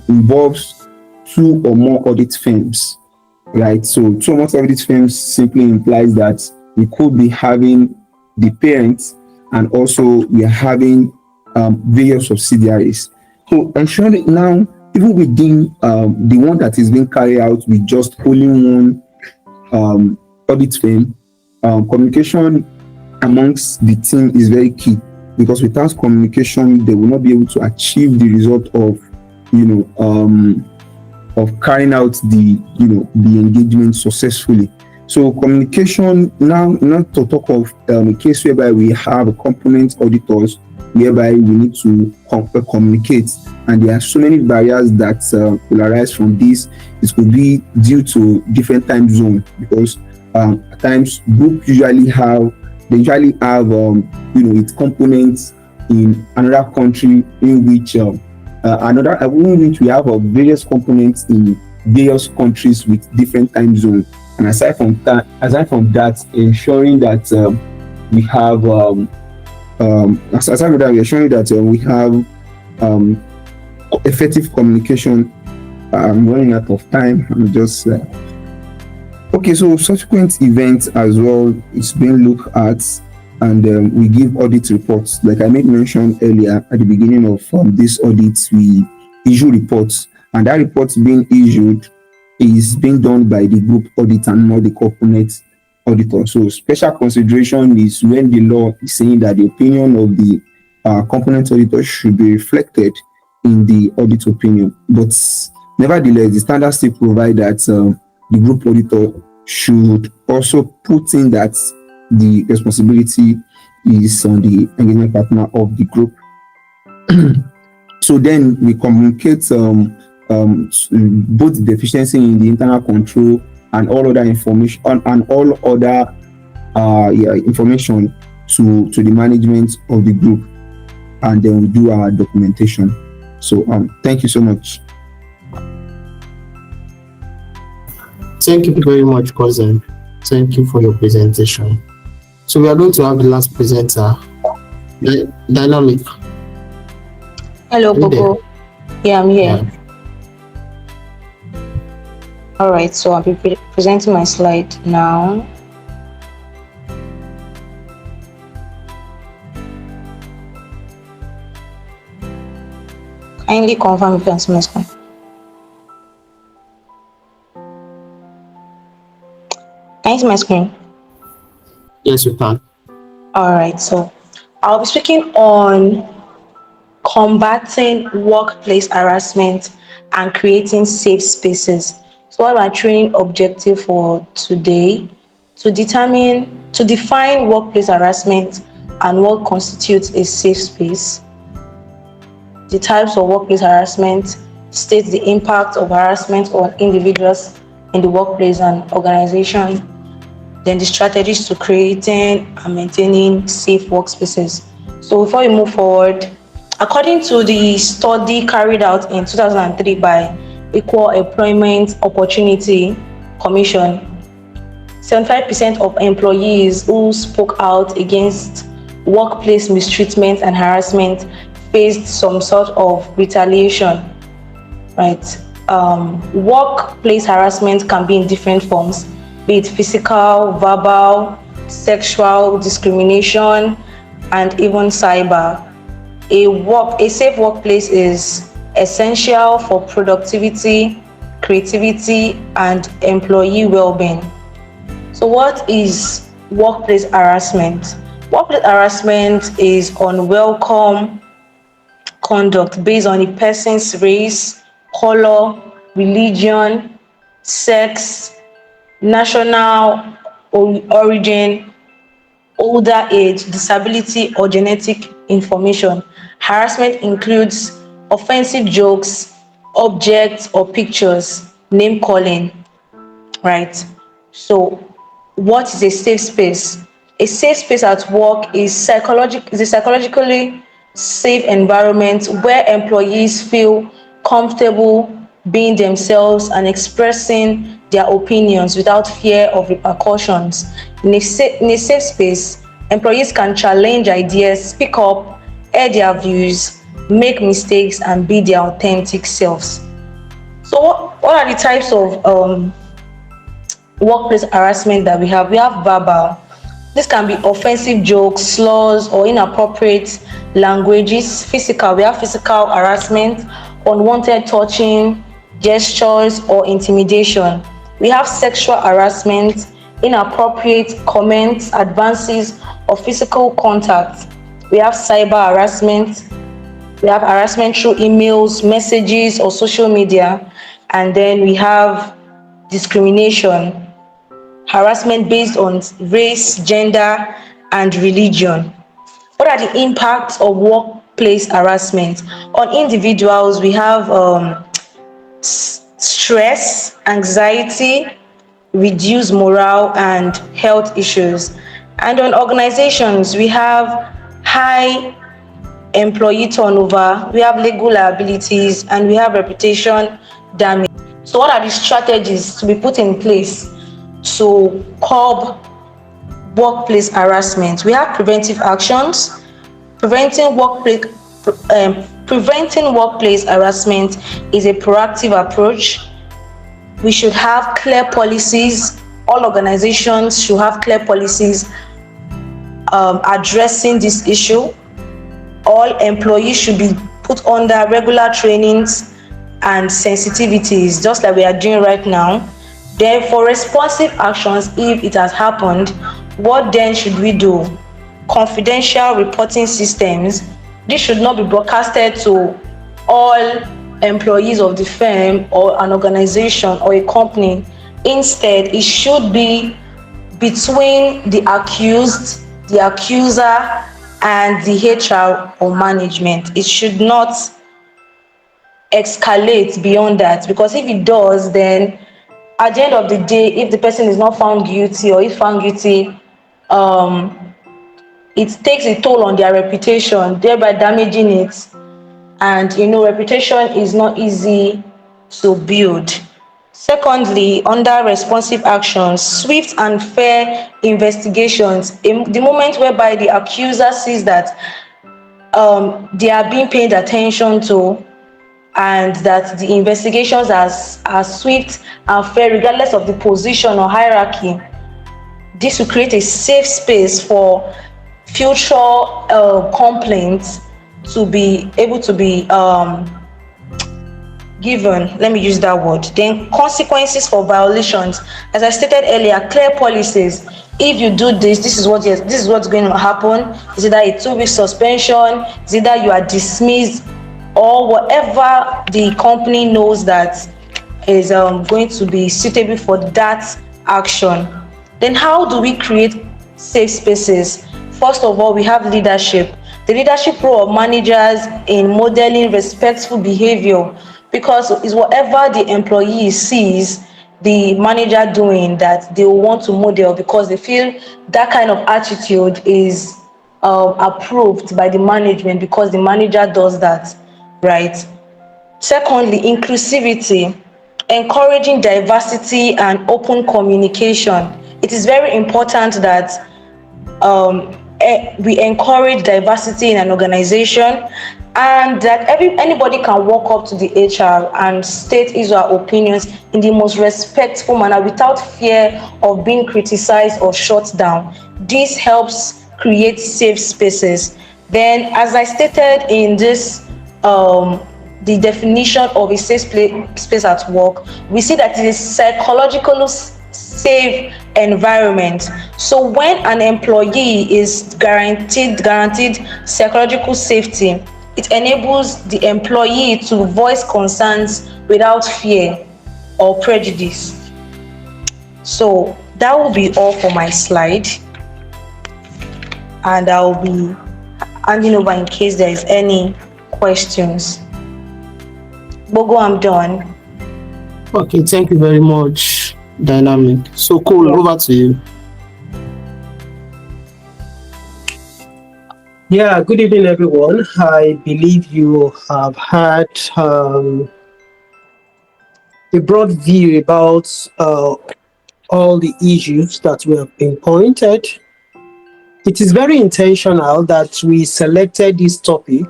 S4: involves two or more audit firms, right? So two or more audit firms simply implies that we could be having the parents and also we are having various subsidiaries. So ensuring now, even within the one that is being carried out with just only one audit firm, communication amongst the team is very key, because without communication, they will not be able to achieve the result of of carrying out the engagement successfully. So communication now, not to talk of a case whereby we have component auditors whereby we need to communicate, and there are so many barriers that will arise from this. It could be due to different time zone, because at times group usually have its components in another country in which we have various components in various countries with different time zones. And aside from that, ensuring that we have we have effective communication I'm running out of time. I'm just okay. So subsequent events as well is being looked at, and we give audit reports. Like I made mention earlier at the beginning of this audit, we issue reports, and that reports being issued is being done by the group audit and not the component auditor. So special consideration is when the law is saying that the opinion of the component auditor should be reflected in the audit opinion. But nevertheless, the standards still provide that the group auditor should also put in that the responsibility is on the engagement partner of the group. So then we communicate both the deficiency in the internal control and all other information and all other information to the management of the group, and then we do our documentation. So thank you so much.
S7: Thank you very much, cousin. Thank you for your presentation. So we are going to have the last presenter, Dynamic.
S6: Hello, Bobo. Yeah, I'm here.
S7: Yeah.
S6: All right, so I'll be presenting my slide now. Kindly confirm if you can see my screen. Can you see my screen?
S7: Yes, you can.
S6: All right, so I'll be speaking on combating workplace harassment and creating safe spaces. So what my training objective for today, to define workplace harassment and what constitutes a safe space, the types of workplace harassment, state the impact of harassment on individuals in the workplace and organization, then the strategies to creating and maintaining safe workspaces. So before we move forward, according to the study carried out in 2003 by Equal Employment Opportunity Commission, 75% of employees who spoke out against workplace mistreatment and harassment faced some sort of retaliation, right? Workplace harassment can be in different forms, be it physical, verbal, sexual discrimination, and even cyber. A safe workplace is essential for productivity, creativity, and employee well-being. So what is workplace harassment? Workplace harassment is unwelcome conduct based on a person's race, color, religion, sex, national origin, older age, disability, or genetic information. Harassment includes offensive jokes, objects, or pictures, name calling, right? So what is a safe space? A safe space at work is a psychologically safe environment where employees feel comfortable being themselves and expressing their opinions without fear of repercussions. In a safe space, employees can challenge ideas, speak up, air their views, make mistakes, and be their authentic selves. So what are the types of workplace harassment that we have? We have verbal. This can be offensive jokes, slurs, or inappropriate languages. Physical, we have physical harassment, unwanted touching, gestures, or intimidation. We have sexual harassment, inappropriate comments, advances, or physical contact. We have cyber harassment. We have harassment through emails, messages, or social media. And then we have discrimination, harassment based on race, gender, and religion. What are the impacts of workplace harassment? On individuals, we have stress, anxiety, reduced morale, and health issues. And on organizations, we have high employee turnover, we have legal liabilities, and we have reputation damage. So what are the strategies to be put in place to curb workplace harassment? We have preventive actions, preventing workplace Preventing workplace harassment is a proactive approach. We should have clear policies. All organizations should have clear policies addressing this issue. All employees should be put under regular trainings and sensitivities, just like we are doing right now. Then for responsive actions, if it has happened, what then should we do? Confidential reporting systems. This should not be broadcasted to all employees of the firm or an organization or a company. Instead, it should be between the accused, the accuser, and the HR or management. It should not escalate beyond that, because if it does, then at the end of the day, if the person is not found guilty, or if found guilty, it takes a toll on their reputation, thereby damaging it. And reputation is not easy to build. Secondly, under responsive actions, swift and fair investigations. In the moment whereby the accuser sees that they are being paid attention to, and that the investigations are swift and fair regardless of the position or hierarchy, this will create a safe space for future complaints to be able to be given. Let me use that word. Then consequences for violations. As I stated earlier, clear policies. If you do this, this is what's going to happen. Is either a 2-week suspension, is either you are dismissed, or whatever the company knows that is going to be suitable for that action. Then how do we create safe spaces? First of all, we have leadership. The leadership role of managers in modeling respectful behavior, because it's whatever the employee sees the manager doing that they will want to model, because they feel that kind of attitude is approved by the management because the manager does that, right? Secondly, inclusivity, encouraging diversity and open communication. It is very important that we encourage diversity in an organization, and that anybody can walk up to the HR and state his or her opinions in the most respectful manner without fear of being criticized or shut down. This helps create safe spaces. Then, as I stated in this, the definition of a safe space at work, we see that it is psychologically safe environment. So when an employee is guaranteed psychological safety, it enables the employee to voice concerns without fear or prejudice. So that will be all for my slide, and I'll be handing over in case there is any questions. Bogo, I'm done.
S7: Okay, thank you very much, Dynamic. So cool, over to you.
S2: Yeah, good evening, everyone. I believe you have had a broad view about all the issues that we have pinpointed. It is very intentional that we selected this topic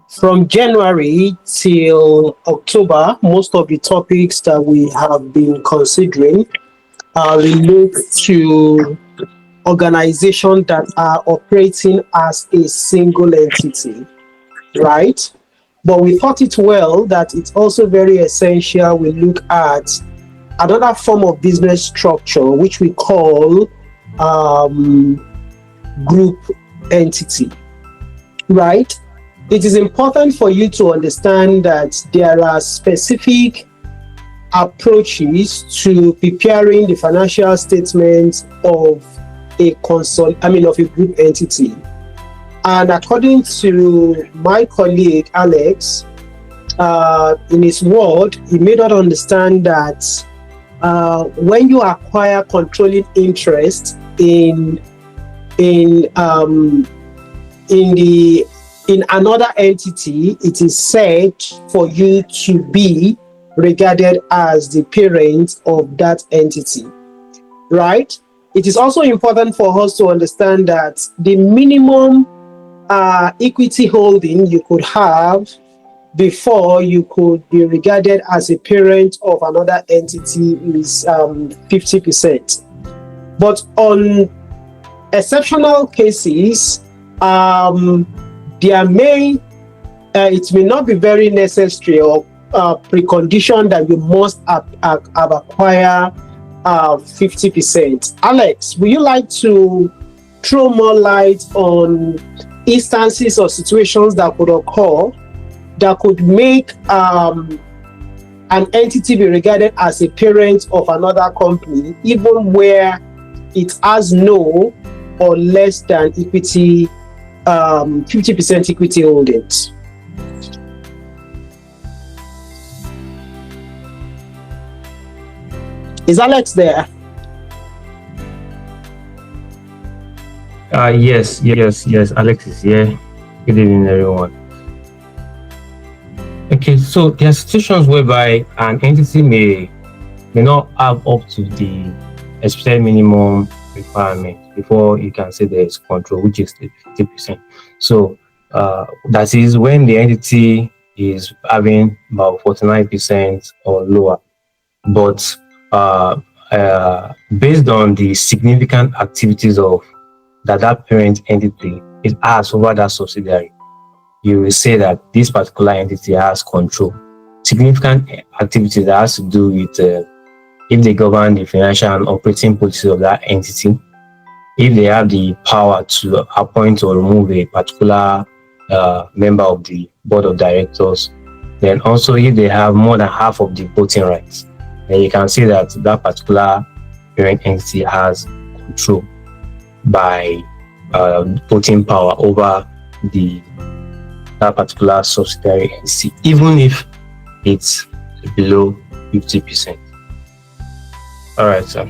S2: from January till October. Most of the topics that we have been considering relate to organizations that are operating as a single entity, right? But we thought it well that it's also very essential we look at another form of business structure, which we call group entity, right? It is important for you to understand that there are specific approaches to preparing the financial statements of a group entity. And according to my colleague Alex, in his word, he made us understand that when you acquire controlling interest in another entity, it is said for you to be regarded as the parent of that entity, right? It is also important for us to understand that the minimum equity holding you could have before you could be regarded as a parent of another entity is 50%. But on exceptional cases, there may it may not be very necessary or precondition that you must acquire 50%. Alex, would you like to throw more light on instances or situations that could occur that could make an entity be regarded as a parent of another company, even where it has no or less than equity, 50% equity holdings? Is Alex there?
S3: Yes, Alex is here. Good evening, everyone. Okay, so there are situations whereby an entity may not have up to the expected minimum requirement before you can say there is control, which is 50%. So that is when the entity is having about 49% or lower. But based on the significant activities of that parent entity it has over that subsidiary, you will say that this particular entity has control. Significant activities that has to do with if they govern the financial and operating policy of that entity, if they have the power to appoint or remove a particular member of the board of directors, then also if they have more than half of the voting rights, then you can see that that particular parent entity has control by voting power over that particular subsidiary entity, even if it's below 50%. All right, sir.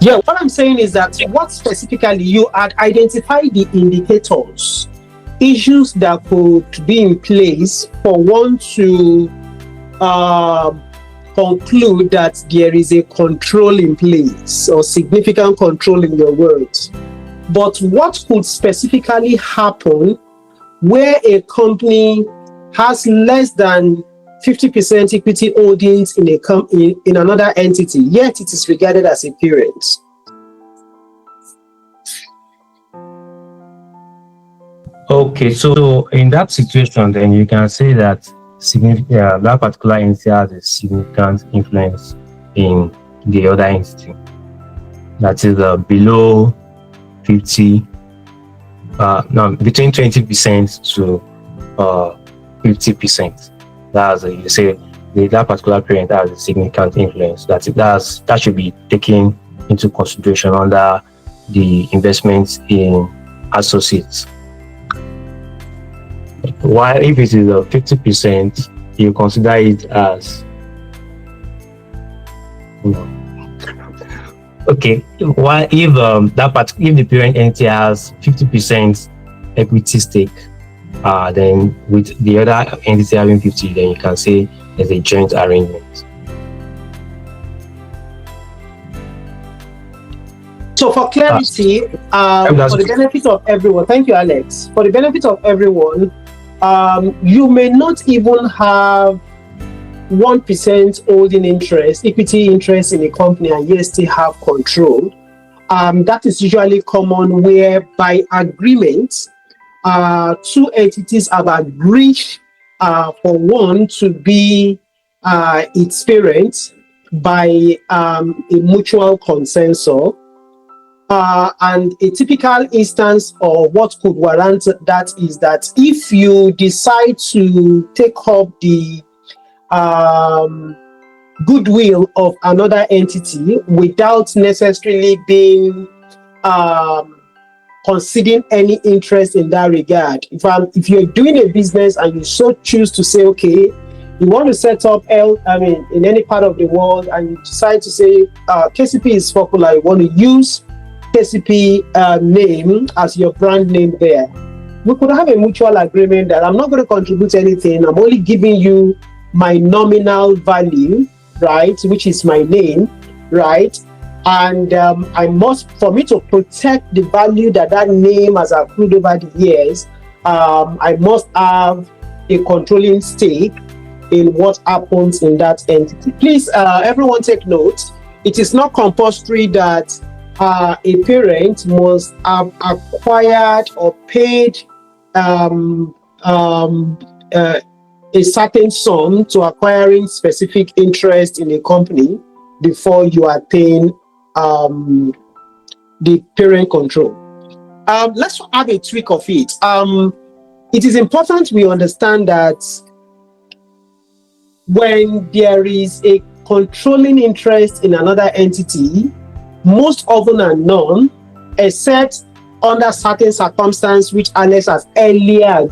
S2: Yeah, what I'm saying is that what specifically you had identified the indicators, issues that could be in place for one to conclude that there is a control in place or significant control, in your words. But what could specifically happen where a company has less than 50% equity holdings in another entity, yet it is regarded as a parent?
S3: Okay, so in that situation, then you can say that that particular entity has a significant influence in the other entity. That is below 50, no, between 20% to 50%. That's you say that particular parent has a significant influence. That should be taken into consideration under the investments in associates. While if it is 50%, you consider it as okay. While if if the parent entity has 50% equity stake, then with the other entity having 50, then you can say there's a joint arrangement.
S2: So for clarity, for the benefit of everyone, thank you, Alex. For the benefit of everyone, you may not even have 1% holding interest, equity interest in a company, and yet still have control. That is usually common where by agreement, two entities have agreed for one to be its parent by a mutual consensus. And a typical instance of what could warrant that is that if you decide to take up the goodwill of another entity without necessarily being conceding any interest in that regard. If you're doing a business and you so choose to say, okay, you want to set up in any part of the world, and you decide to say KCP is popular, you want to use KCP name as your brand name there. We could have a mutual agreement that I'm not going to contribute anything. I'm only giving you my nominal value, right, which is my name, right? And for me to protect the value that name has accrued over the years, I must have a controlling stake in what happens in that entity. Please, everyone take note. It is not compulsory that a parent must have acquired or paid a certain sum to acquiring specific interest in a company before you attain the parent control. Let's have a tweak of it. It is important we understand that when there is a controlling interest in another entity, most often than none, except under certain circumstances which Alex has earlier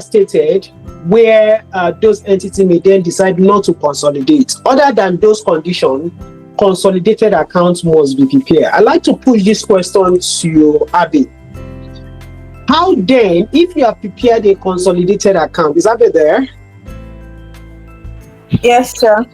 S2: stated, where those entities may then decide not to consolidate. Other than those conditions, consolidated accounts must be prepared. I'd like to push this question to Abby. How then, if you have prepared a consolidated account, is Abby there?
S5: Yes, sir.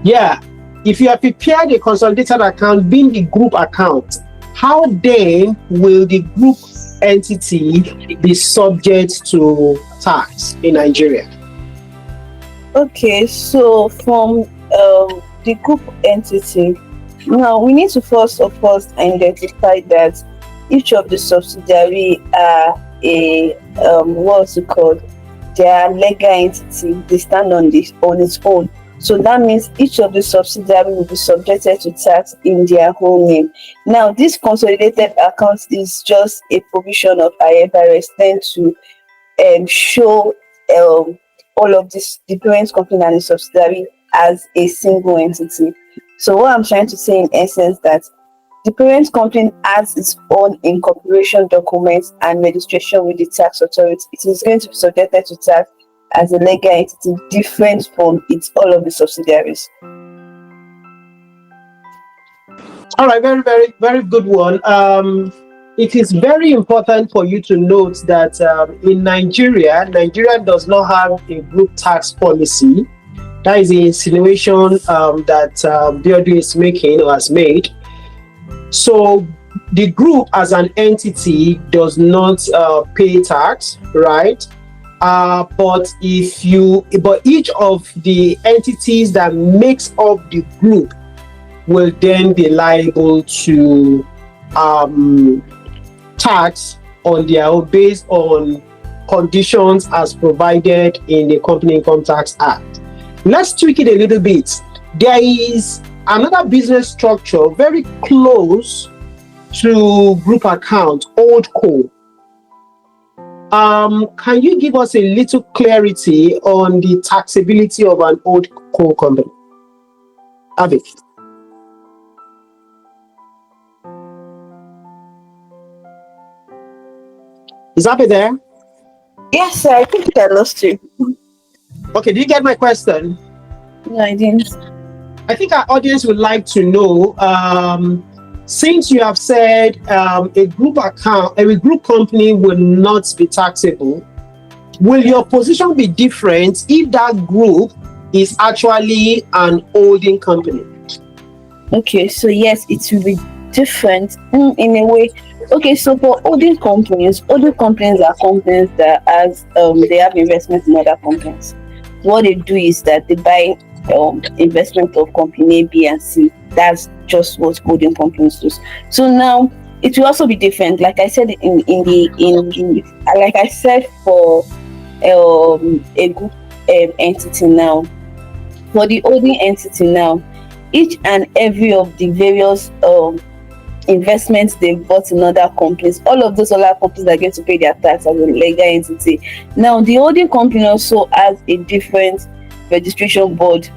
S2: Yeah. If you have prepared a consolidated account being the group account, how then will the group entity be subject to tax in Nigeria?
S5: Okay, so from the group entity, now we need to first of all identify that each of the subsidiary are what's it called? They are legal entity. They stand on its own. So that means each of the subsidiary will be subjected to tax in their own name. Now, this consolidated account is just a provision of IFRS 10 to show all of this, the parent company and the subsidiary, as a single entity. So what I'm trying to say in essence that the parent company has its own incorporation documents and registration with the tax authority. It is going to be subjected to tax as a legal entity different from all of the subsidiaries.
S2: All right, very, very, very good one. It is very important for you to note that in Nigeria does not have a group tax policy. That is the insinuation that Biodu is making or has made. So the group as an entity does not pay tax, right? But each of the entities that makes up the group will then be liable to tax on their own based on conditions as provided in the Company Income Tax Act. Let's tweak it a little bit. There is another business structure very close to group account, Holdco. Can you give us a little clarity on the taxability of an Holdco company? Abby. Is Abby there?
S5: Yes, sir. I think I lost you.
S2: Okay, did you get my question?
S5: No, I didn't.
S2: I think our audience would like to know, since you have said a group company will not be taxable, will your position be different if that group is actually an holding company? Okay, so yes, it will be different in a way. Okay, so for holding companies are companies that they have investments in other companies. What they do is that they buy investment of company A, B, and C. That's just what holding companies do. So now it will also be different. Like I said for a group entity now. For the holding entity now, each and every of the various investments they've bought in other companies, all of those other companies are going to pay their tax as a legal entity. Now, the holding company also has a different registration board.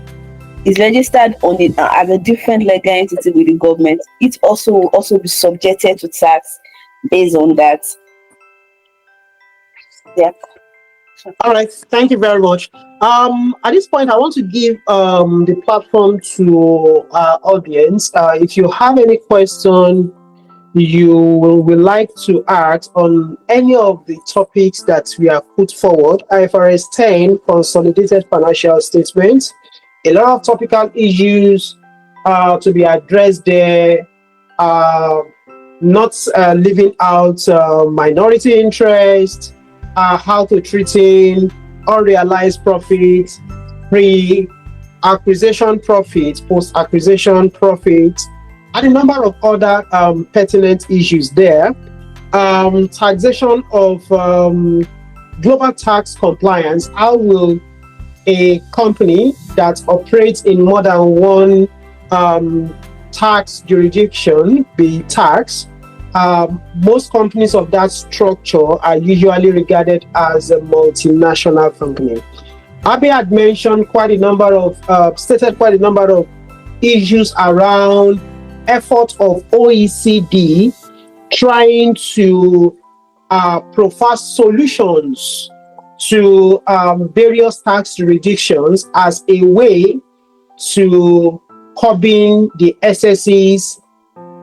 S2: Is registered on it as a different legal entity with the government. It also will also be subjected to tax based on that. Yeah. All right. Thank you very much. At this point, I want to give the platform to our audience. If you have any question you would like to ask on any of the topics that we have put forward, IFRS 10, Consolidated Financial Statements, a lot of topical issues to be addressed there. Not leaving out minority interest, how to treat in unrealized profits, pre-acquisition profits, post-acquisition profits, and a number of other pertinent issues there. Taxation of global tax compliance. How will a company that operates in more than one tax jurisdiction be taxed? Most companies of that structure are usually regarded as a multinational company. Abby had mentioned stated quite a number of issues around effort of OECD trying to provide solutions to various tax jurisdictions as a way to curbing the excesses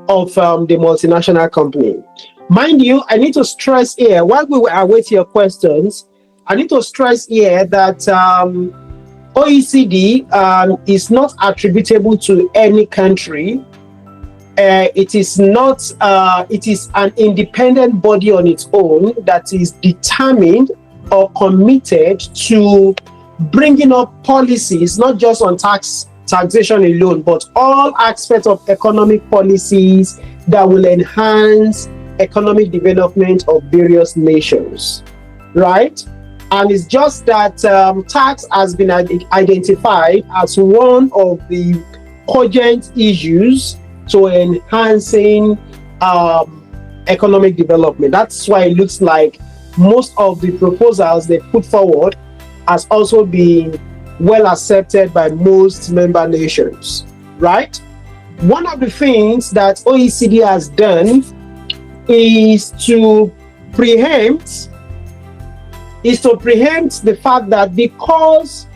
S2: of the multinational company. Mind you, I need to stress here, while we await your questions, I need to stress here that OECD is not attributable to any country. It is not. It is an independent body on its own that is determined or committed to bringing up policies, not just on taxation alone, but all aspects of economic policies that will enhance economic development of various nations, right? And it's just that tax has been identified as one of the cogent issues to enhancing economic development. That's why it looks like most of the proposals they put forward has also been well accepted by most member nations, right? One of the things that OECD has done is to preempt the fact that because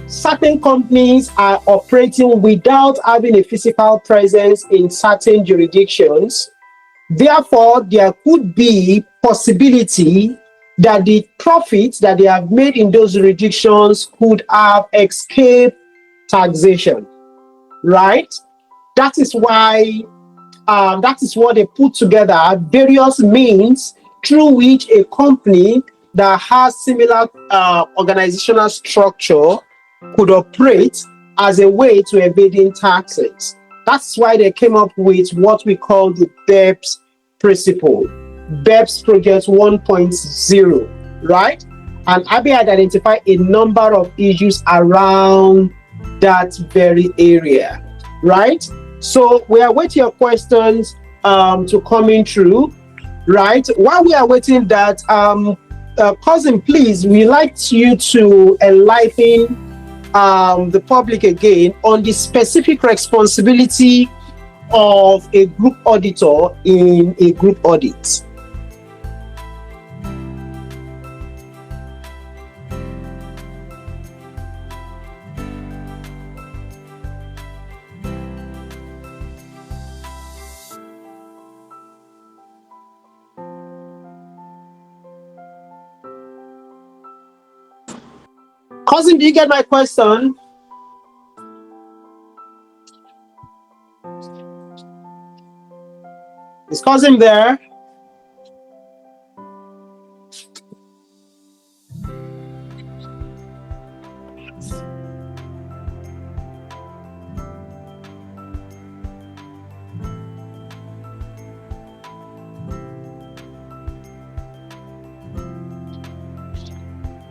S2: certain companies are operating without having a physical presence in certain jurisdictions, therefore there could be possibility that the profits that they have made in those jurisdictions could have escaped taxation, right? That is why that is what they put together, various means through which a company that has similar organizational structure could operate as a way to evading taxes. That's why they came up with what we call the BEPS principle, BEPS Project 1.0, right? And Abby had identified a number of issues around that very area, right? So we are waiting your questions to coming through, right? While we are waiting that, cousin, please, we'd like you to enlighten the public again on the specific responsibility of a group auditor in a group audit. Cousin, do you get my question? Is cousin there?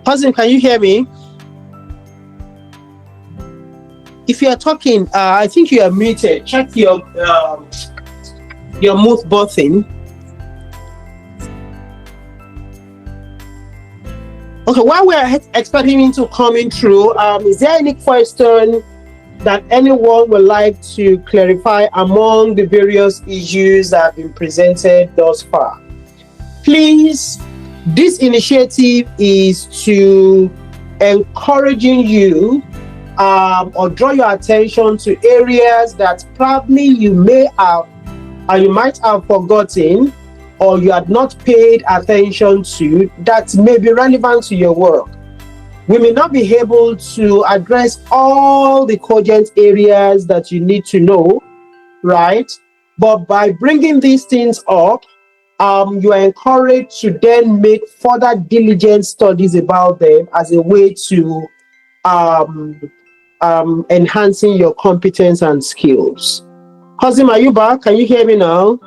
S2: Cousin, can you hear me? If you are talking, I think you are muted. Check your mute button. Okay, while we are expecting him to coming through, is there any question that anyone would like to clarify among the various issues that have been presented thus far? Please, this initiative is to encouraging you or draw your attention to areas that probably you may have or you might have forgotten or you had not paid attention to that may be relevant to your work. We may not be able to address all the cogent areas that you need to know, right? But by bringing these things up, you are encouraged to then make further diligent studies about them as a way to enhancing your competence and skills. Kazim, are you back? Can you hear me now?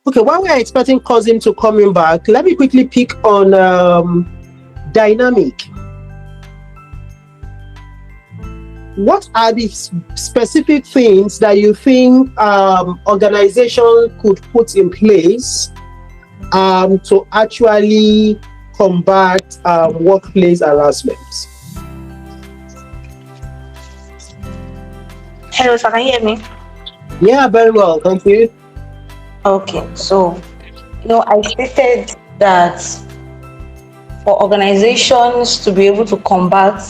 S2: Okay, while we are expecting Cousin to coming back, let me quickly pick on dynamic. What are the specific things that you think organization could put in place to actually combat workplace harassment?
S8: Hello, sir, can you hear me?
S2: Yeah, very well, thank you.
S8: Okay, so I stated that for organizations to be able to combat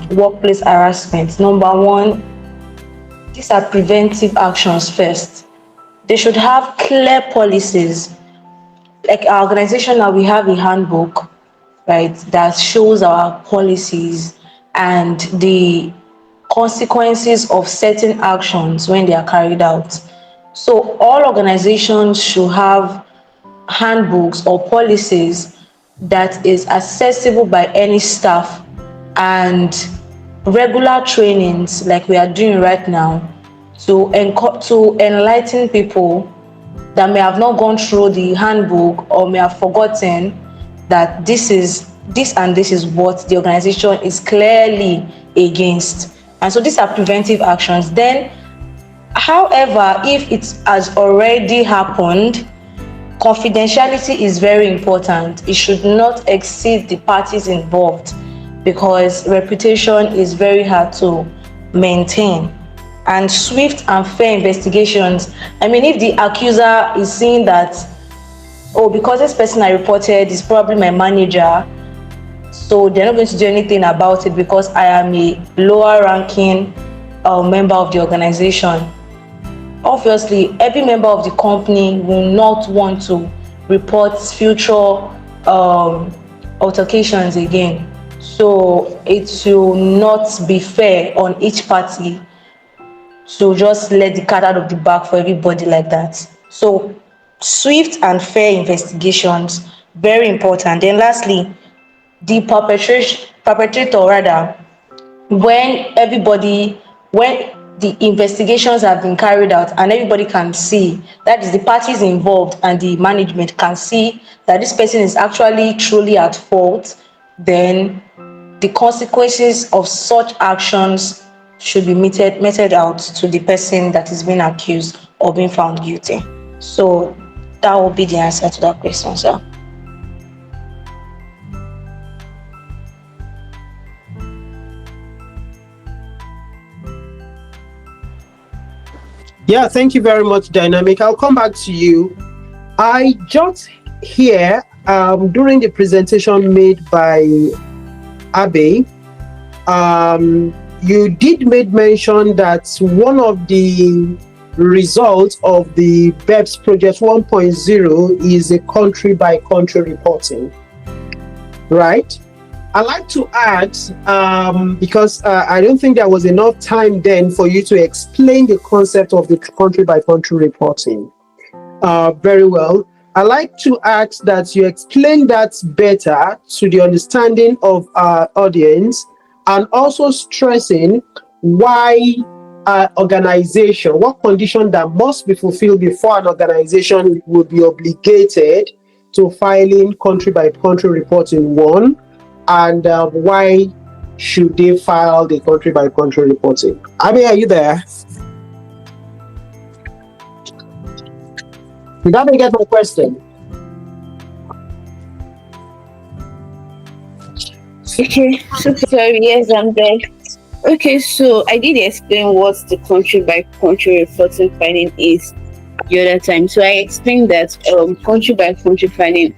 S8: workplace harassment, number one, these are preventive actions first. They should have clear policies. Like our organization now, we have a handbook, right, that shows our policies and the consequences of certain actions when they are carried out. So all organizations should have handbooks or policies that is accessible by any staff, and regular trainings like we are doing right now to enlighten people that may have not gone through the handbook or may have forgotten that this and this is what the organization is clearly against. And so these are preventive actions. Then, however, if it has already happened, confidentiality is very important. It should not exceed the parties involved because reputation is very hard to maintain. And swift and fair investigations. I mean, if the accuser is seeing that, oh, because this person I reported is probably my manager, so they're not going to do anything about it because I am a lower ranking member of the organization. Obviously, every member of the company will not want to report future altercations again. So it will not be fair on each party to just let the cat out of the bag for everybody like that. So swift and fair investigations, very important. Then lastly, the perpetrator rather, when the investigations have been carried out and everybody can see, that is the parties involved and the management can see that this person is actually truly at fault, then the consequences of such actions should be meted out to the person that is being accused or being found guilty. So that will be the answer to that question, sir.
S2: Yeah, thank you very much, Dynamic. I'll come back to you. I just here during the presentation made by Abe, you did make mention that one of the results of the BEPS project 1.0 is a country by country reporting, right? I'd like to add, because I don't think there was enough time then for you to explain the concept of the country by country reporting very well. I'd like to ask that you explain that better to the understanding of our audience, and also stressing why organization, what condition that must be fulfilled before an organization will be obligated to filing country by country reporting one, and why should they file the country by country reporting? Abi, are you there? Did that get my question?
S5: Okay, so sorry, yes, I'm there. Okay, so I did explain what the country by country reporting filing is the other time. So I explained that country by country filing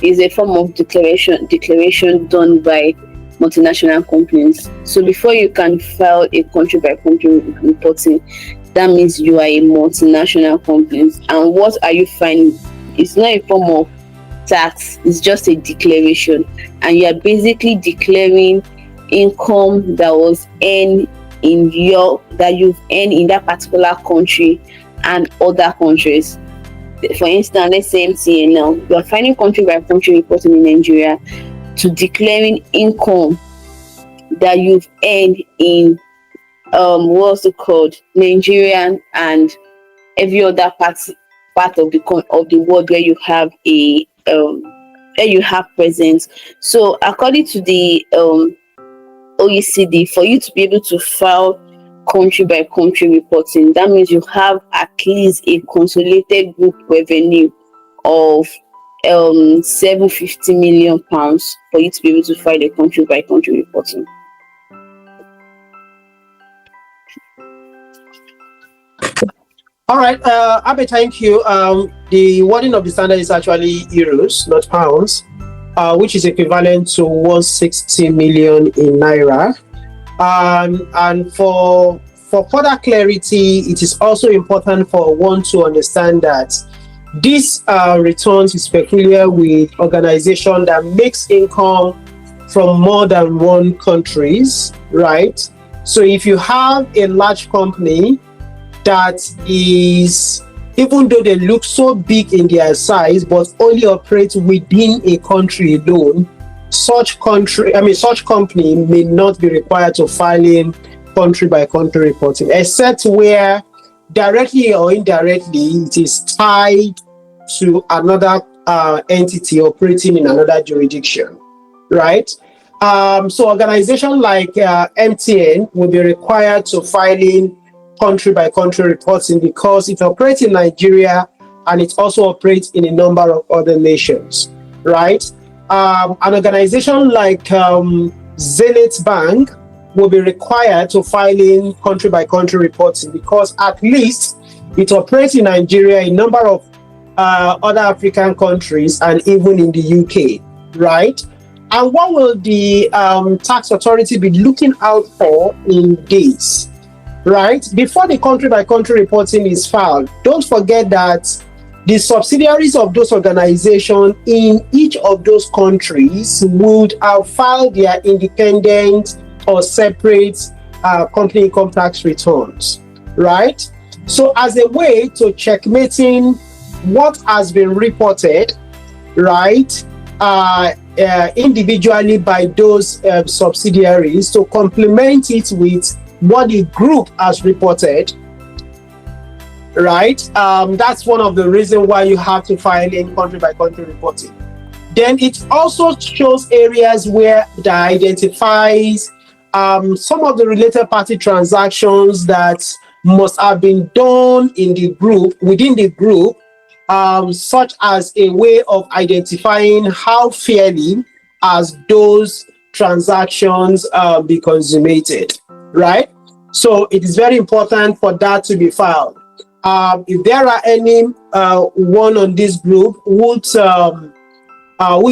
S5: is a form of declaration done by multinational companies. So before you can file a country by country reporting, that means you are a multinational company. And what are you filing? It's not a form of tax, it's just a declaration, and you are basically declaring income that was earned that you've earned in that particular country and other countries. For instance, let's say MTN now, you are filing country by country reporting in Nigeria to declaring income that you've earned in what's it called, Nigerian and every other part of the world where you have presence. So according to the OECD, for you to be able to file country by country reporting, that means you have at least a consolidated group revenue of £750 million for you to be able to file a country by country reporting.
S2: All right, Abe, thank you. The wording of the standard is actually euros, not pounds, which is equivalent to 160 million in naira. And for further clarity, it is also important for one to understand that this returns is peculiar with organization that makes income from more than one countries, right? So if you have a large company that is, even though they look so big in their size, but only operate within a country alone, such company may not be required to file in country by country reporting, except where directly or indirectly it is tied to another entity operating in another jurisdiction, right? So organizations like MTN will be required to file in country by country reporting because it operates in Nigeria and it also operates in a number of other nations, right? An organization like Zenith Bank will be required to file in country by country reporting because at least it operates in Nigeria, a number of other African countries, and even in the UK, right? And what will the tax authority be looking out for in this? Right? Before the country by country reporting is filed, don't forget that the subsidiaries of those organizations in each of those countries would have filed their independent or separate company income tax returns, right? So as a way to checkmating what has been reported, right, individually by those subsidiaries, to complement it with what the group has reported, right? That's one of the reasons why you have to file in country by country reporting. Then it also shows areas where it identifies some of the related party transactions that must have been done in the group, within the group, such as a way of identifying how fairly as those transactions be consummated, right? So it is very important for that to be filed. If there are any one on this group who is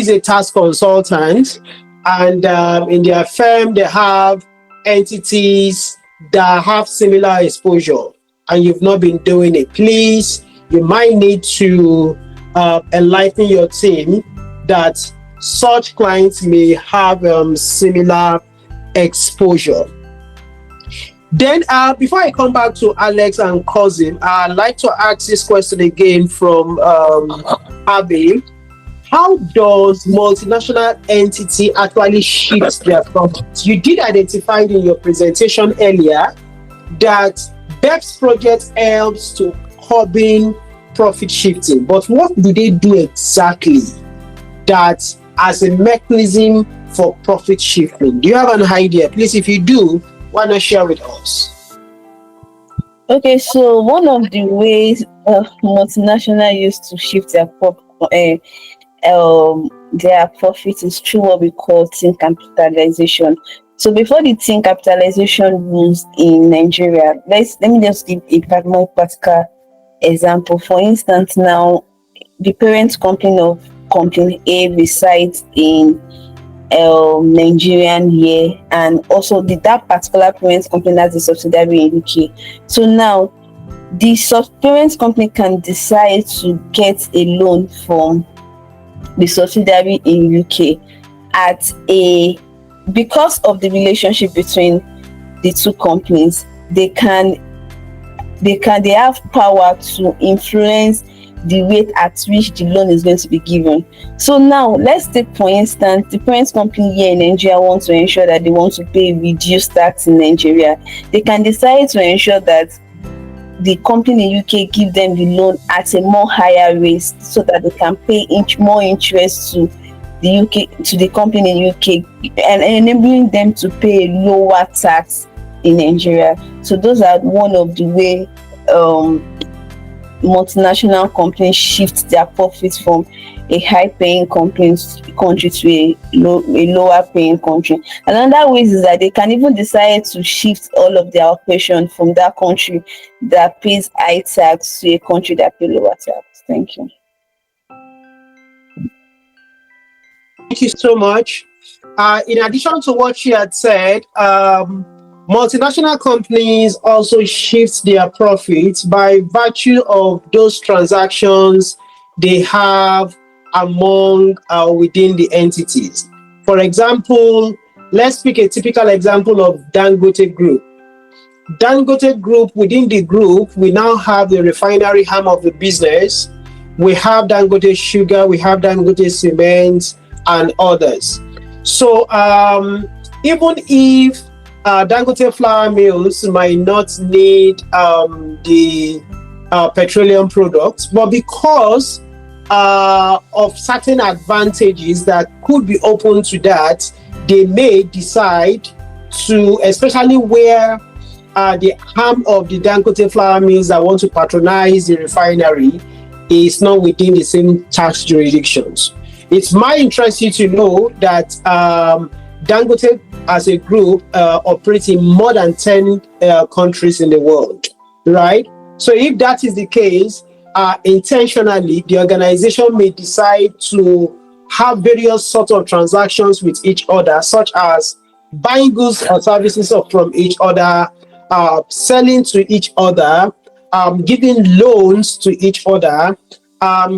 S2: a tax consultant and in their firm they have entities that have similar exposure and you've not been doing it, please, you might need to enlighten your team that such clients may have similar exposure. Then before I come back to Alex and Cousin, I'd like to ask this question again from Abe. How does multinational entity actually shift their profits? You did identify in your presentation earlier that BEPS project helps to curbing profit shifting, but what do they do exactly that as a mechanism for profit shifting? Do you have an idea? Please, if you do, why not share with us?
S5: Okay, so one of the ways multinational used to shift their profit is through what we call tin capitalization. So before the tin capitalization rules in Nigeria, let me just give a more practical example. For instance, now the parent company of company A resides in Nigerian here, and also that particular parent company has a subsidiary in UK. So now the parent company can decide to get a loan from the subsidiary in UK because of the relationship between the two companies. They have power to influence the rate at which the loan is going to be given. So now let's take, for instance, the parent company here in Nigeria wants to ensure that they want to pay reduced tax in Nigeria. They can decide to ensure that the company in UK give them the loan at a more higher rate, so that they can pay more interest to the company in UK, and enabling them to pay lower tax in Nigeria. So those are one of the way multinational companies shift their profits from a high-paying country to a lower-paying country. Another way is that they can even decide to shift all of their operation from that country that pays high tax to a country that pays lower tax. Thank you.
S2: Thank you so much. In addition to what she had said, multinational companies also shift their profits by virtue of those transactions they have among within the entities. For example, let's pick a typical example of Dangote Group. Dangote Group, within the group, we now have the refinery arm of the business. We have Dangote Sugar, we have Dangote Cement, and others. So even if Dangote flour mills might not need the petroleum products, but because of certain advantages that could be open to that, they may decide to, especially where the arm of the Dangote flour mills that want to patronize the refinery is not within the same tax jurisdictions. It might interest you to know that Dangote as a group operates in more than 10 countries in the world, right? So if that is the case, intentionally, the organization may decide to have various sorts of transactions with each other, such as buying goods or services from each other, selling to each other, giving loans to each other,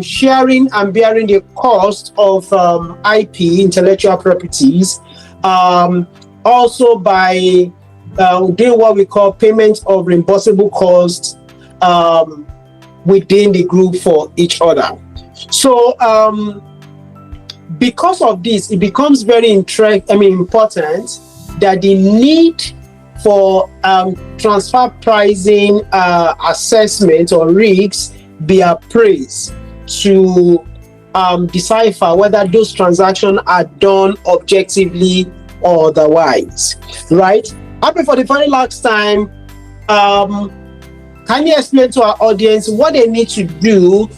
S2: sharing and bearing the cost of IP, intellectual properties, also by doing what we call payment of reimbursable costs within the group for each other. So because of this, it becomes very important that the need for transfer pricing assessment or risks be appraised to decipher whether those transactions are done objectively or otherwise, right? Happy for the very last time, can you explain to our audience what they need to do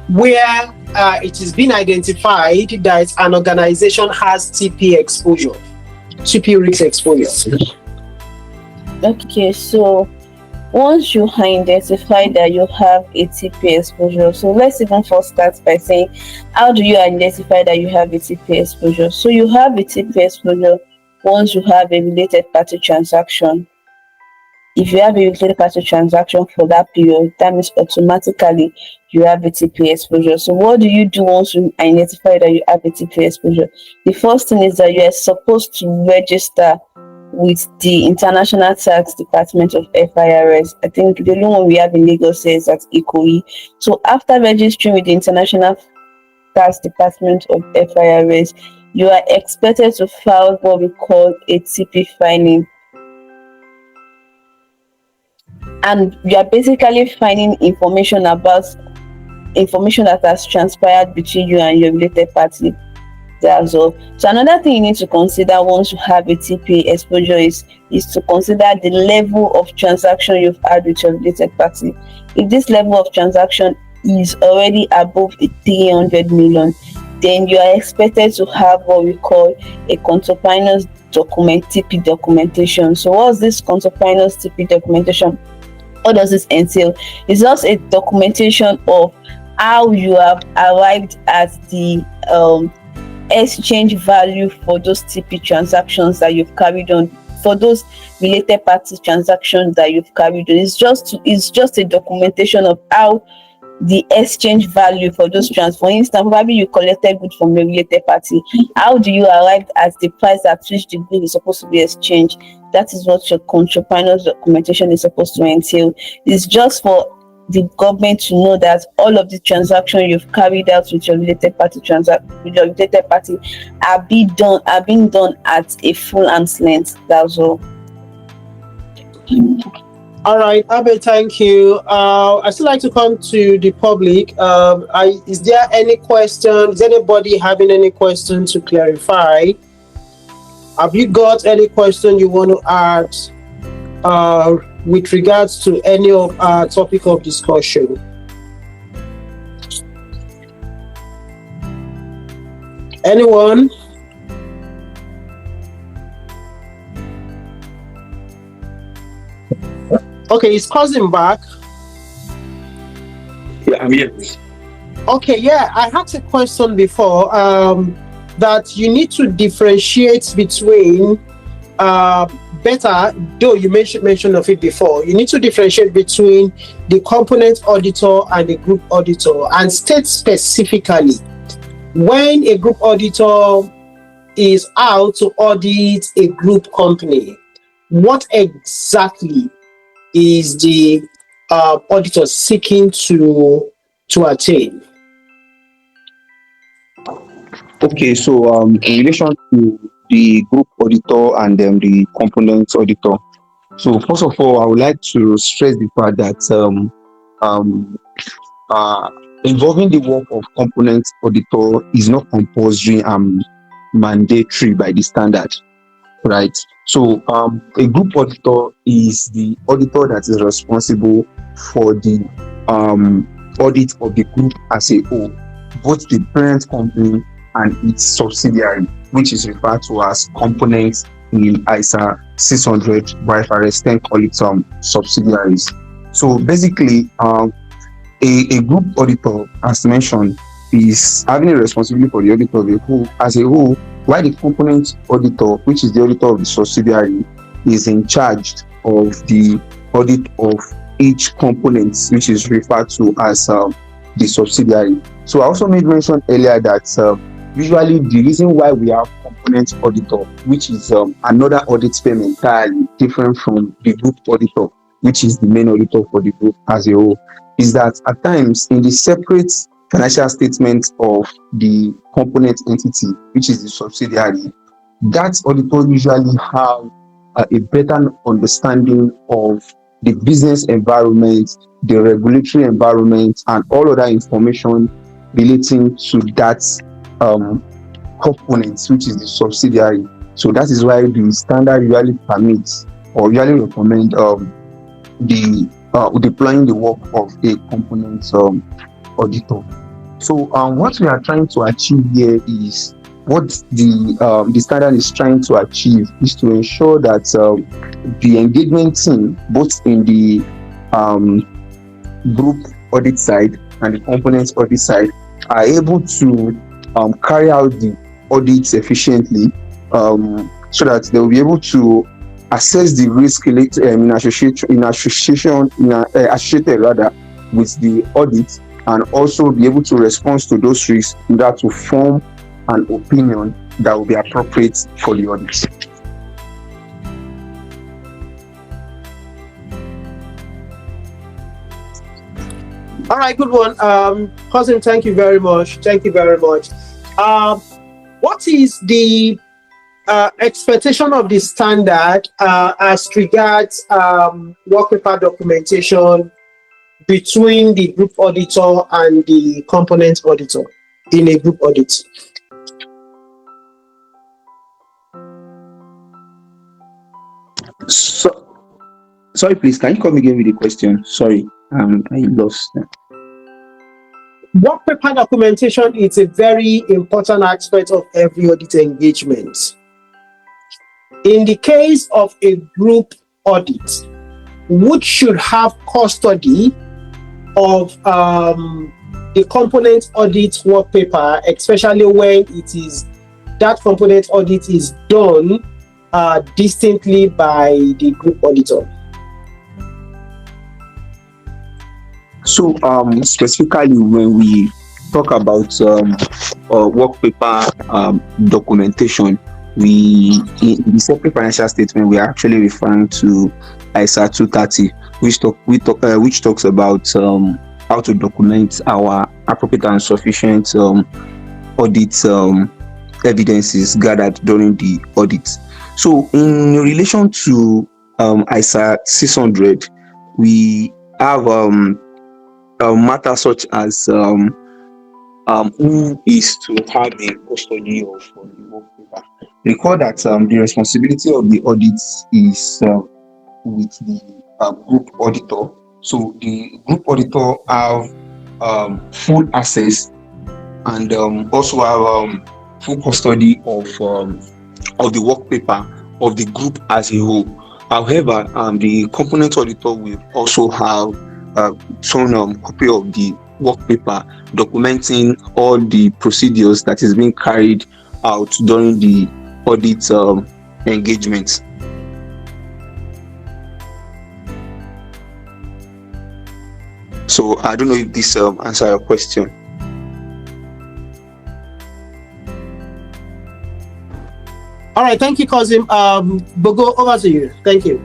S2: where it has been identified that an organization has TP exposure, TP risk exposure?
S5: Okay, so once you identify that you have a TP exposure, so let's even first start by saying, how do you identify that you have a TP exposure? So you have a TP exposure once you have a related party transaction. If you have a related party transaction for that period, that means automatically you have a TP exposure. So what do you do once you identify that you have a TP exposure? The first thing is that you are supposed to register with the International Tax Department of FIRS. I think the only one we have in Lagos says at ICOE. So after registering with the International Tax Department of FIRS, you are expected to file what we call a TP filing. And you are basically finding information that has transpired between you and your related party. That's all. So another thing you need to consider once you have a TP exposure is to consider the level of transaction you've had with your related party. If this level of transaction is already above 300 million, then you are expected to have what we call a contemporaneous TP documentation. So what's this contemporaneous TP documentation? What does this entail? It's just a documentation of how you have arrived at the exchange value for those TP transactions that you've carried on, for those related party transactions that you've carried on. It's just a documentation of how the exchange value for those trans. For instance, probably you collected goods from a related party. How do you arrive at the price at which the good is supposed to be exchanged? That is what your contra-finance documentation is supposed to entail. It's just for the government to know that all of the transactions you've carried out with your related party are being done at a full arm's length. That's all.
S2: All right, Abel, thank you. I still like to come to the public. Is there any question? Is anybody having any question to clarify? Have you got any question you want to add with regards to any of our topic of discussion? Anyone? Okay, is cousin back?
S4: Yeah, I'm here.
S2: Okay, yeah, I had a question before that you need to differentiate between better, though you mentioned of it before, you need to differentiate between the component auditor and the group auditor, and state specifically when a group auditor is out to audit a group company, what exactly is the auditor seeking to attain?
S4: Okay, so in relation to the group auditor and then the component auditor. So first of all, I would like to stress the fact that involving the work of component auditor is not compulsory and mandatory by the standard, right? So a group auditor is the auditor that is responsible for the audit of the group as a whole, both the parent company and its subsidiary, which is referred to as components in ISA 600 by IFRS 10 call it subsidiaries. So basically, a group auditor, as mentioned, is having a responsibility for the audit of the whole as a whole, while the component auditor, which is the auditor of the subsidiary, is in charge of the audit of each component, which is referred to as the subsidiary. So I also made mention earlier that usually the reason why we have component auditor, which is another audit firm entirely different from the group auditor, which is the main auditor for the group as a whole, is that at times in the separate financial statement of the component entity, which is the subsidiary, that auditor usually have a better understanding of the business environment, the regulatory environment, and all other information relating to that component, which is the subsidiary. So that is why the standard usually permits or usually recommend deploying the work of a component auditor. So what we are trying to achieve here is what the standard is trying to achieve is to ensure that the engagement team, both in the group audit side and the components audit side, are able to carry out the audits efficiently, so that they will be able to assess the risk related associated rather with the audit, and also be able to respond to those risks in order to form an opinion that will be appropriate for the audit.
S2: All right, good one. Cousin, thank you very much. Thank you very much. What is the expectation of the standard as regards work paper documentation between the group auditor and the component auditor in a group audit?
S4: So, sorry, please, can you come again with the question? Sorry, I lost that.
S2: Work paper documentation is a very important aspect of every audit engagement. In the case of a group audit, which should have custody of the component audit work paper, especially when that component audit is done distinctly by the group auditor?
S4: So specifically when we talk about work paper documentation, in the separate financial statement we are actually referring to ISA 230, which talks about how to document our appropriate and sufficient audit evidences gathered during the audit. So in relation to ISA 600, we have matters such as who is to have the custody of the work paper. Recall that the responsibility of the audits is with the group auditor. So the group auditor have full access and also have full custody of the work paper of the group as a whole. However, the component auditor will also have some copy of the work paper documenting all the procedures that is being carried out during the audit engagement. So I don't know if this answers your question.
S2: All right, thank you, Kazim. Bogo, over to you. Thank you.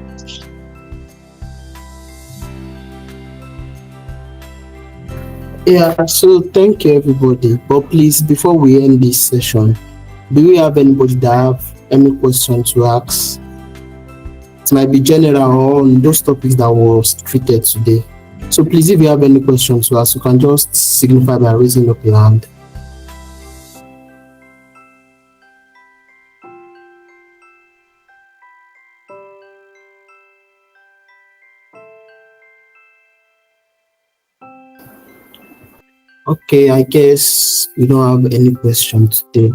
S7: Yeah, so thank you everybody. But please, before we end this session, do we have anybody that have any questions to ask? It might be general or on those topics that was treated today. So please, if you have any questions to ask, you can just signify by raising up your hand. Okay, I guess we don't have any questions today.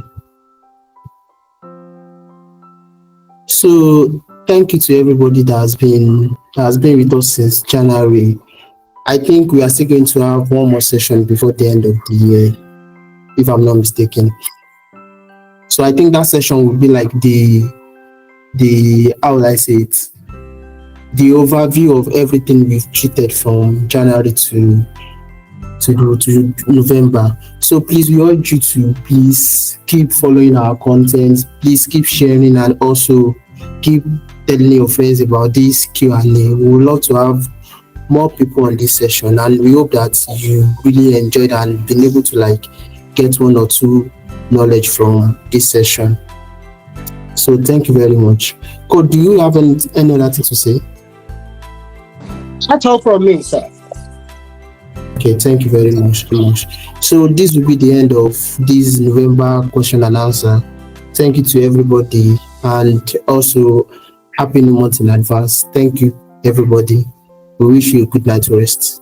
S7: So thank you to everybody that has been with us since January. I think we are still going to have one more session before the end of the year, if I'm not mistaken. So I think that session will be like the how will I say it? The overview of everything we've treated from January to November. So please, we urge you to please keep following our content. Please keep sharing and also keep telling your friends about this Q&A. We would love to have more people on this session, and we hope that you really enjoyed and been able to get one or two knowledge from this session. So thank you very much. Code, do you have any other thing to say?
S2: That's all from me, sir.
S7: Okay, thank you very much. So this will be the end of this November question and answer. Thank you to everybody, and also happy new month in advance. Thank you, everybody. We wish you a good night's rest.